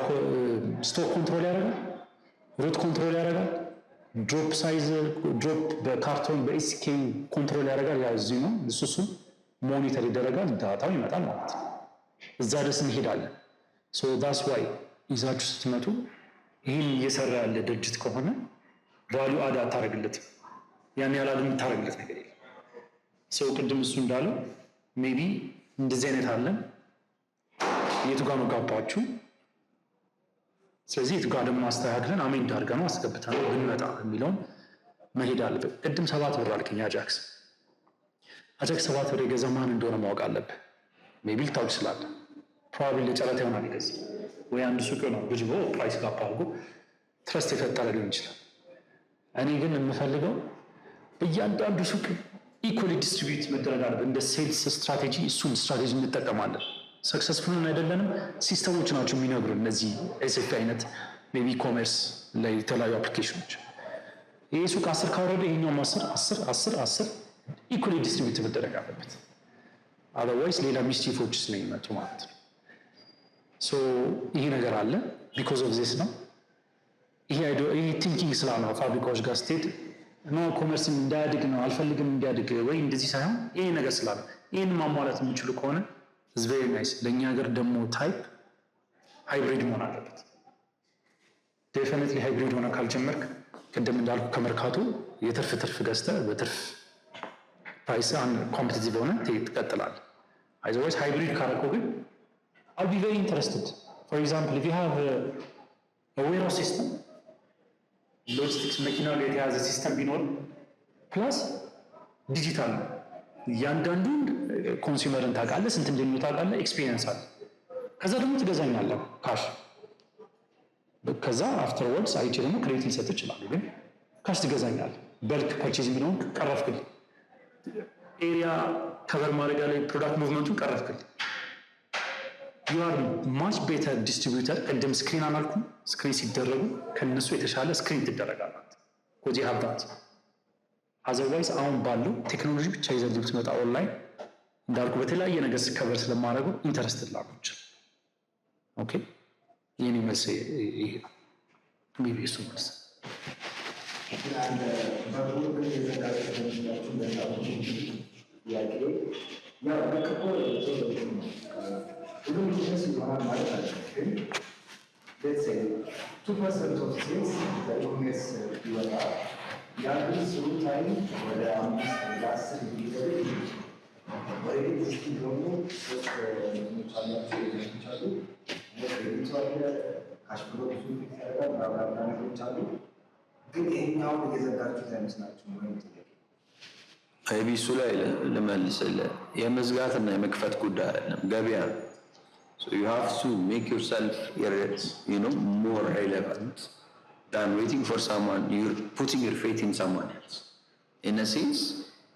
ስቶክ ኮንትሮል ያደርጋል፣ ሩት ኮንትሮል ያደርጋል፣ ድሮፕ ሳይዝ ድሮፕ በካርቶን በኤስኬ ኮንትሮል ያደርጋል። ያ እዚህ ነው እሱን ሞኒተር ይደረጋል፣ ዳታው ይመጣል ማለት ነው። እዛ ድረስ እንሄዳለን። ዳስ ዋይ ይዛችሁ ስትመጡ ይህን እየሰራ ያለ ድርጅት ከሆነ ቫሊዩ አድ አታደርግለትም። ያን ያህል አድ የምታደርግለት ነገር የለም። ቅድም እሱ እንዳለው ሜቢ እንደዚህ አይነት አለን፣ የቱ ጋር ነው ጋባችሁ? ስለዚህ የቱ ጋር ደግሞ አስተካክለን አሜንድ አድርገን ነው አስገብተን ብንመጣ የሚለውን መሄድ አለብን። ቅድም 7 ብር አልከኝ። አጃክስ 7 ብር የገዛ ማን እንደሆነ ማወቅ አለብህ። ሜቢ ልታውቅ ትችላለህ። ፕሮባብሊ ለጨረታ ይሆናል ይገዛ ወይ አንድ ሱቅ ነው ግጅቦ ፕራይስ ጋፕ አድርጎ ትረስት የፈጠረ ሊሆን ይችላል። እኔ ግን የምፈልገው በእያንዳንዱ ሱቅ ኢኮሊ ዲስትሪቢዩት መደረግ አለበት። እንደ ሴልስ ስትራቴጂ እሱን ስትራቴጂ እንጠቀማለን። ሰክሰስፉልን አይደለንም ሲስተሞች ናቸው የሚነግሩ እነዚህ ኤስኤፍ አይነት ሜቢ ኮሜርስ ላይ የተለያዩ አፕሊኬሽኖች ይህ ሱቅ 10 ካወረደ ይሄኛውም 10 ኢኮሊ ዲስትሪቢዩት መደረግ አለበት። አዘርዋይስ ሌላ ሚስቲፎች ስለሚመጡ ማለት ነው። ሶ ይሄ ነገር አለ ቢኮዝ ኦፍ ዚስ ነው። ይሄ ቲንኪንግ ስላለ ነው ፋብሪካዎች ጋር ስትሄድ ኖ ኮመርስም እንዳያድግ ነው አልፈልግም እንዲያድግ ወይ እንደዚህ ሳይሆን ይሄ ነገር ስላለ ይህን ማሟላት የሚችሉ ከሆነ ኢዝ ቬሪ ናይስ። ለእኛ ሀገር ደግሞ ታይፕ ሃይብሪድ መሆን አለበት። ዴፊኒትሊ ሃይብሪድ ሆነ ካልጀመርክ ቅድም እንዳልኩ ከመርካቶ የትርፍ ገዝተህ በትርፍ ፕራይስ ኮምፒቲቲቭ ሆነ ትቀጥላለህ። አዘርዋይስ ሃይብሪድ ካረከው ግን I'll be very interested. For example, if you have a warehouse system, logistics መኪና ላይ የተያዘ ሲስተም ቢኖር ፕላስ ዲጂታል ነው። እያንዳንዱን ኮንሱመርን ታውቃለህ፣ ስንት እንደሚወጣ ታውቃለህ፣ ኤክስፒሪየንስ አለ። ከዛ ደግሞ ትገዛኛለህ ካሽ። ከዛ አፍተርወርድስ አይቼ ደግሞ ክሬዲት ሊሰጥ ይችላሉ። ግን ካሽ ትገዛኛለህ። በልክ ፐርቼዝ የሚለውን ቀረፍክልኝ። ኤሪያ ከቨር ማድረግ ላይ ፕሮዳክት ሙቭመንቱን ቀረፍክልኝ። you are much better distributor ቅድም ስክሪን አላልኩም? ስክሪን ሲደረጉ ከነሱ የተሻለ ስክሪን ትደረጋላት ኮዚ ሀብታት አዘርዋይስ አሁን ባለው ቴክኖሎጂ ብቻ ይዘህ ብትመጣ ኦንላይን እንዳልኩ በተለያየ ነገር ስከበር ስለማድረጉ ኢንተረስትድ ላኩች። ኦኬ ይህን መልስ ይሄ ሜቢ እሱ መልስ ሁሉም ቢዝነስ ይሆናል ማለት አይደለም። ሌትስ ሴይ 2% ኦፍ ሴልስ በኢኮሜርስ ይወጣ ያሉ ስሩ ታይም ወደ 5 ወደ 10 ቢገኝ ወይ እስቲ ደግሞ ሶስት እንትኖች አላቸው ይዘቶች አሉ ክሬዲት አለ ካሽ ፍሎ ብዙ ይፈጠራል ማብራሪያ ነገሮች አሉ። ግን ይሄኛውን እየዘጋችሁት አይመስላችሁም ወይ? አይቢሱ ላይ ልመልስልህ የመዝጋትና የመክፈት ጉዳይ አይደለም፣ ገበያ ነው። So you have to make yourself, more relevant than waiting for someone. You're putting your faith in someone else. In a sense,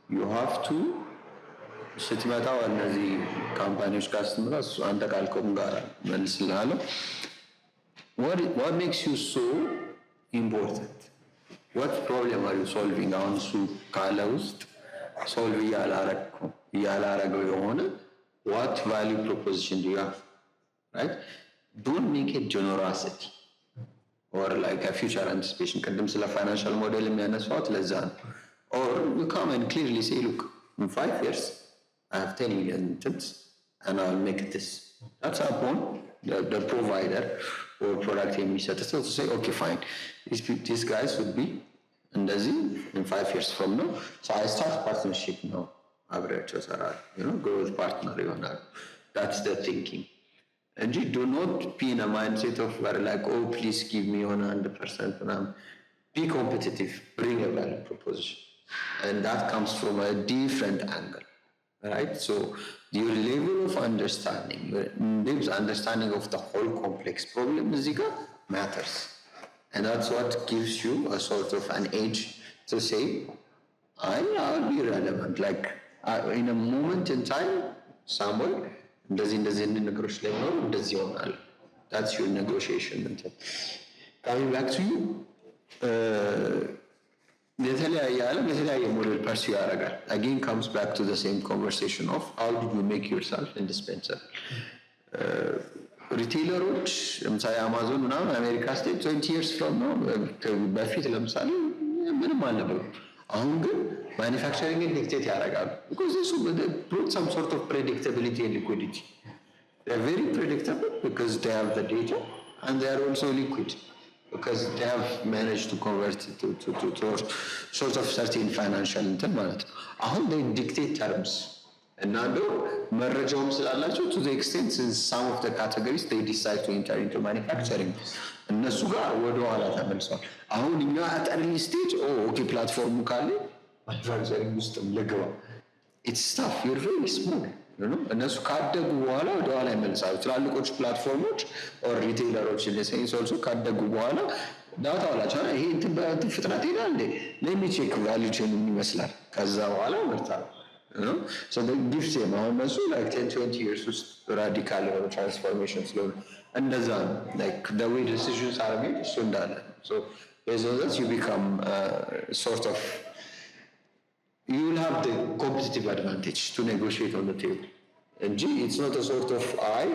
you have to ስትመጣ እነዚህ ካምፓኒዎች ጋር ስትመጣ አንተ ካልከውም ጋር መልስልሃለሁ። What makes you so important? What problem are you solving? አሁን እሱ ካለ ውስጥ ሶልቭ እያላረገው የሆነ what value proposition do you have? Right? Don't make it generosity or like a future anticipation. ቅድም ስለ ፋይናንሻል ሞዴል የሚያነሳት ለዛ ነው። Or you come and clearly say, look, in 5 years, I have 10 million tips and I'll make this. That's upon the provider or product የሚሰጥ ሰው to say, okay, fine. These guys would be እንደዚህ in 5 years from now. So I start partnership now. አብሬያቸው እሰራለሁ። growth partner ይሆናል። That's the thinking. And you do not be in a mindset of where like, oh, please give me 100%. Be competitive, bring a value proposition. And that comes from a different angle, right? So your level of understanding, your in-depth understanding of the whole complex problem matters. And that's what gives you a sort of an edge to say, I'll be relevant. Like in a moment in time, somewhere, እንደዚህ ነገሮች ላይ ነው እንደዚህ ይሆናል። that's your negotiation እንትን coming back to you የተለያየ ዓለም የተለያየ ሞዴል ፐርሲው ያደርጋል። again comes back to the same conversation of how did you make yourself indispensable? ሪቴይለሮች ለምሳሌ አማዞን ምናምን አሜሪካ ስቴት 20 years from now በፊት ለምሳሌ ምንም አልነበረም። አሁን ግን ማኒፋክቸሪንግን ዲክቴት ያደርጋሉ። because they brought some sort of predictability and liquidity. They are very predictable because they have the data and they are also liquid because they have managed to convert it to sort of certain financial እንትን ማለት ነው። አሁን they dictate terms እና እንደው መረጃውም ስላላቸው to the extent in some of the categories they decide to enter into manufacturing እነሱ ጋር ወደኋላ ተመልሰዋል። አሁን እኛ at early stage okay ፕላትፎርሙ ካለ manufacturing ውስጥ ልግባ it's tough, you're very small, እነሱ ካደጉ በኋላ ወደኋላ ይመልሳሉ። ትላልቆች ፕላትፎርሞች ኦር ሪቴይለሮች ለሴንስ ኦልሶ ካደጉ በኋላ ዳታ አላቸው ይሄ እንትን ፍጥነት ሄዳል እንዴ ሌሚ ቼክ ቫልዩ ቼን ይመስላል ከዛ በኋላ ይመርታል so the gives them አሁን እነሱ like 10-20 years ውስጥ ራዲካል የሆነ ትራንስፎርሜሽን ስለሆነ እንደዛ like the way decisions are made እሱ እንዳለ so based on that you become sort of you will have the competitive advantage to negotiate on the table እንጂ it's not a sort of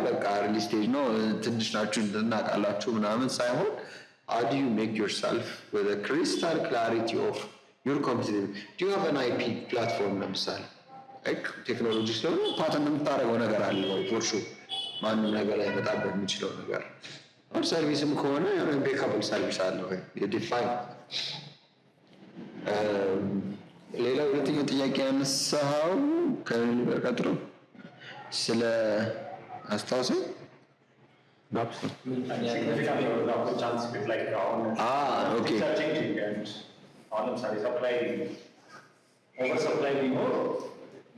በቃ early stage ነው ትንሽ ናችሁ እናውቃላችሁ ምናምን ሳይሆን how do you make yourself with a crystal clarity of your competitive do you have an IP platform ለምሳሌ like ቴክኖሎጂ ስለሆነ ፓተንት የምታደርገው ነገር አለ for sure ማንም ነገር ላይ መጣበት የሚችለው ነገር አሁን ሰርቪስም ከሆነ ኢምፔካብል ሰርቪስ አለው የዲፋይን ሌላው ሁለተኛው ጥያቄ ያነሳው ከቀጥሮ ስለ አስታውሰኝ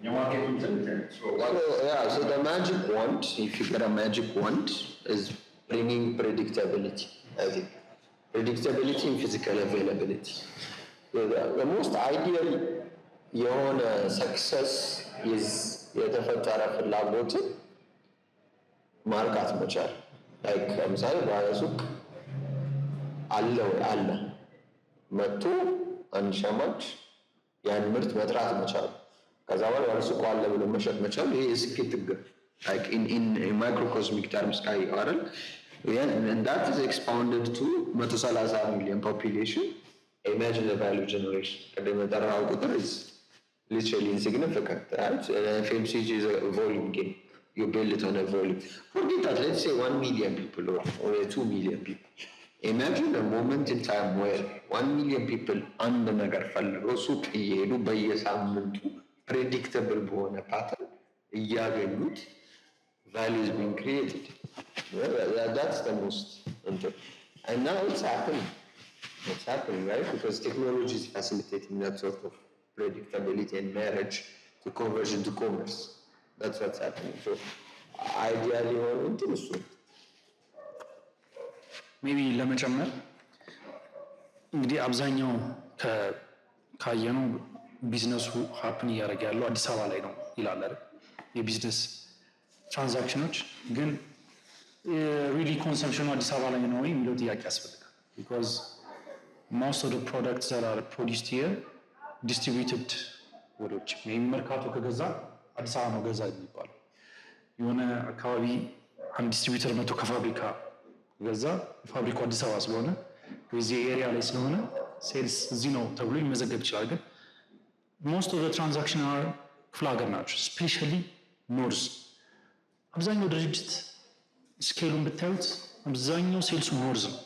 okay so the magic wand if you get a magic wand is bringing predictability I think predictability and physical availability so the most ideal የሆነ success is የተፈጠረ ፍላጎትን ማርካት መቻል like ለምሳሌ ባለሱቅ አለ መጥቶ አንድ ሸማች ያን ምርት መጥራት መቻል ከዛ በኋላ ባለሱቅ አለ ብሎ መሸጥ መቻል ይሄ ስኬት ግብ like in microcosmic terms kai አይደል and that is expounded to 130 million population imagine the value generation ከደም ተራው ቁጥር is literally insignificant right FMCG is a volume game you build it on a volume forget that let's say 1 million people or 2 million people imagine a moment in time where 1 million people አንድ ነገር ፈልገው ሱቅ እየሄዱ በየሳምንቱ predictable በሆነ pattern እያገኙት value is being created that's the most and now it's happening right because technology is facilitating that sort of predictability and marriage to conversion to commerce that's what's happening so ideally one into ሜቢ ለመጨመር እንግዲህ አብዛኛው ካየነው ቢዝነሱ ሀፕን እያደረገ ያለው አዲስ አበባ ላይ ነው ይላል አይደል የቢዝነስ ትራንዛክሽኖች ግን ሪሊ ኮንሰምፕሽኑ አዲስ አበባ ላይ ነው ወይ የሚለው ጥያቄ ያስፈልጋል because most of the products that are produced here distributed ወዶች ሜቢ መርካቶ ከገዛ አዲስ አበባ ነው ገዛ የሚባለው የሆነ አካባቢ አንድ ዲስትሪቢዩተር መጥቶ ከፋብሪካ ገዛ ፋብሪካው አዲስ አበባ ስለሆነ በዚህ ኤሪያ ላይ ስለሆነ ሴልስ እዚህ ነው ተብሎ ይመዘገብ ይችላል ግን most of the transaction are ክፍለ ሀገር ናቸው especially ኖርዝ አብዛኛው ድርጅት ስኬሉን ብታዩት አብዛኛው ሴልሱ ኖርዝ ነው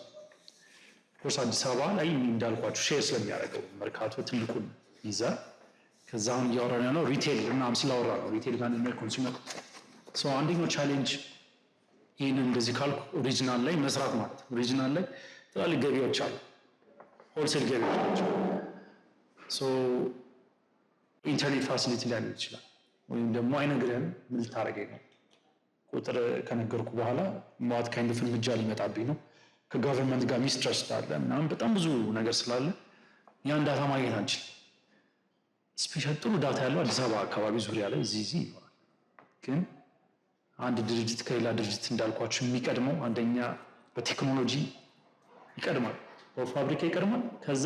ኮርስ አዲስ አበባ ላይ እንዳልኳችሁ ሼር ስለሚያደርገው መርካቶ ትልቁን ይዛል ከዛ አሁን እያወራን ያለው ሪቴል ምናምን ስላወራ ነው ሪቴል ጋር ነው ኮንሱመር ሶ አንደኛው ቻሌንጅ ይህንን እንደዚህ ካልኩ ኦሪጂናል ላይ መስራት ማለት ነው ኦሪጂናል ላይ ትላልቅ ገቢዎች አሉ ሆልሴል ገቢዎች ናቸው ሶ ኢንተርኔት ፋሲሊቲ ላይ ሊሆን ይችላል ወይም ደግሞ አይነግርህም ምን ልታደርገኝ ነው ቁጥር ከነገርኩ በኋላ ማት ካይንድ ኦፍ እርምጃ ሊመጣብኝ ነው ከገቨርንመንት ጋር ሚስትረስት አለ ምናምን በጣም ብዙ ነገር ስላለ ያን ዳታ ማግኘት አንችልም ስፔሻል ጥሩ ዳታ ያለው አዲስ አበባ አካባቢ ዙሪያ ላይ እዚህ ይኖራል ግን አንድ ድርጅት ከሌላ ድርጅት እንዳልኳችሁ የሚቀድመው አንደኛ በቴክኖሎጂ ይቀድማል በፋብሪካ ይቀድማል ከዛ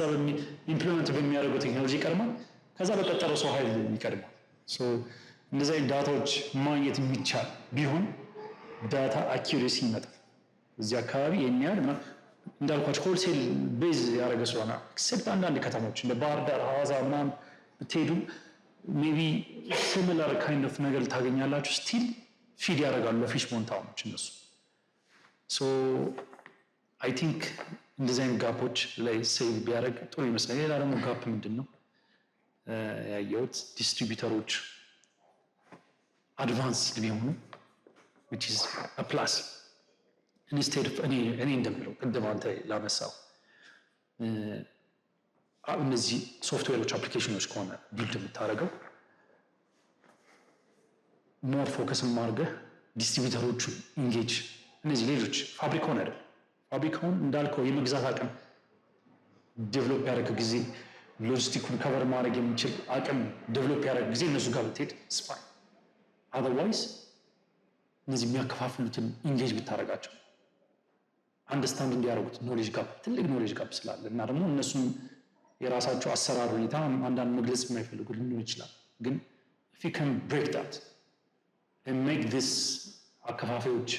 ኢምፕሊመንት በሚያደርገው ቴክኖሎጂ ይቀድማል ከዛ በቀጠረው ሰው ኃይል ይቀድማል ሶ እንደዚህ አይነት ዳታዎች ማግኘት የሚቻል ቢሆን ዳታ አኪዩሬሲ ይመጣል እዚህ አካባቢ የሚያል እንዳልኳችሁ ሆልሴል ቤዝ ያደረገ ስለሆነ ኤክሴፕት አንዳንድ ከተሞች እንደ ባህር ዳር ሐዋሳ ምናምን ብትሄዱ ሜቢ ሲሚላር ካይንድ ኦፍ ነገር ታገኛላችሁ ስቲል ፊድ ያደርጋሉ ለፊሽ ሞንታውኖች እነሱ ሶ አይ ቲንክ እንደዚህ አይነት ጋፖች ላይ ሴቭ ቢያደርግ ጥሩ ይመስላል ሌላ ደግሞ ጋፕ ምንድን ነው ያየሁት ዲስትሪቢዩተሮች አድቫንስድ ቢሆኑ which is a plus instead of እኔ እንደምለው ቅድም አንተ ላነሳው እነዚህ ሶፍትዌሮች አፕሊኬሽኖች ከሆነ ቢልድ የምታደርገው ሞር ፎከስን ማድረግህ ዲስትሪቢዩተሮቹን ኢንጌጅ እነዚህ ሌሎች ፋብሪካውን አይደል ፋብሪካውን እንዳልከው የመግዛት አቅም ዴቨሎፕ ያደረገ ጊዜ ሎጂስቲኩን ከቨር ማድረግ የሚችል አቅም ዴቨሎፕ ያደረገ ጊዜ እነሱ ጋር ብትሄድ ስፋይ አዘርዋይዝ እነዚህ የሚያከፋፍሉትን ኢንጌጅ ብታደርጋቸው አንደርስታንድ እንዲያደርጉት ኖሌጅ ጋፕ ትልቅ ኖሌጅ ጋፕ ስላለ እና ደግሞ እነሱም የራሳቸው አሰራር ሁኔታ አንዳንድ መግለጽ የማይፈልጉ ሊሆን ይችላል። ግን if you can break that and make this አከፋፋዮች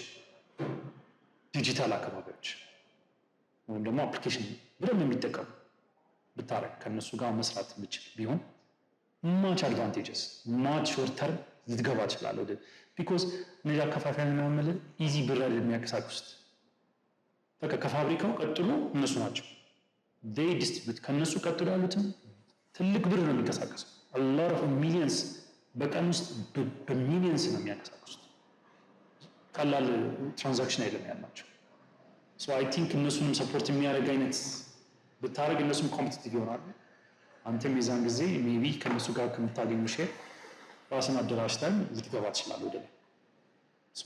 ዲጂታል አከፋፋዮች ወይም ደግሞ አፕሊኬሽን በደንብ የሚጠቀሙ ብታረግ ከእነሱ ጋር መስራት ብችል ቢሆን ማች አድቫንቴጀስ ማች ሾርተር ልትገባ ትችላለህ ወደ ቢኮዝ እነዚህ አከፋፋይ ምናምን ኢዚ ብር አይደል የሚያንቀሳቅሱት በቃ ከፋብሪካው ቀጥሎ እነሱ ናቸው they distribute ከእነሱ ቀጥሎ ያሉትም ትልቅ ብር ነው የሚንቀሳቀሰው a lot of millions በቀን ውስጥ በሚሊየንስ ነው የሚያንቀሳቅሱት ቀላል ትራንዛክሽን አይደለም ያላቸው ሶ አይ ቲንክ እነሱንም ሰፖርት የሚያደርግ አይነት ብታደርግ እነሱም ኮምፒቲቲቭ ይሆናሉ አንተም የዛን ጊዜ ሜቢ ከእነሱ ጋር ከምታገኙ ሼር ራስን አደራጅተን ልትገባ ትችላለህ ወደ ላይ ሶ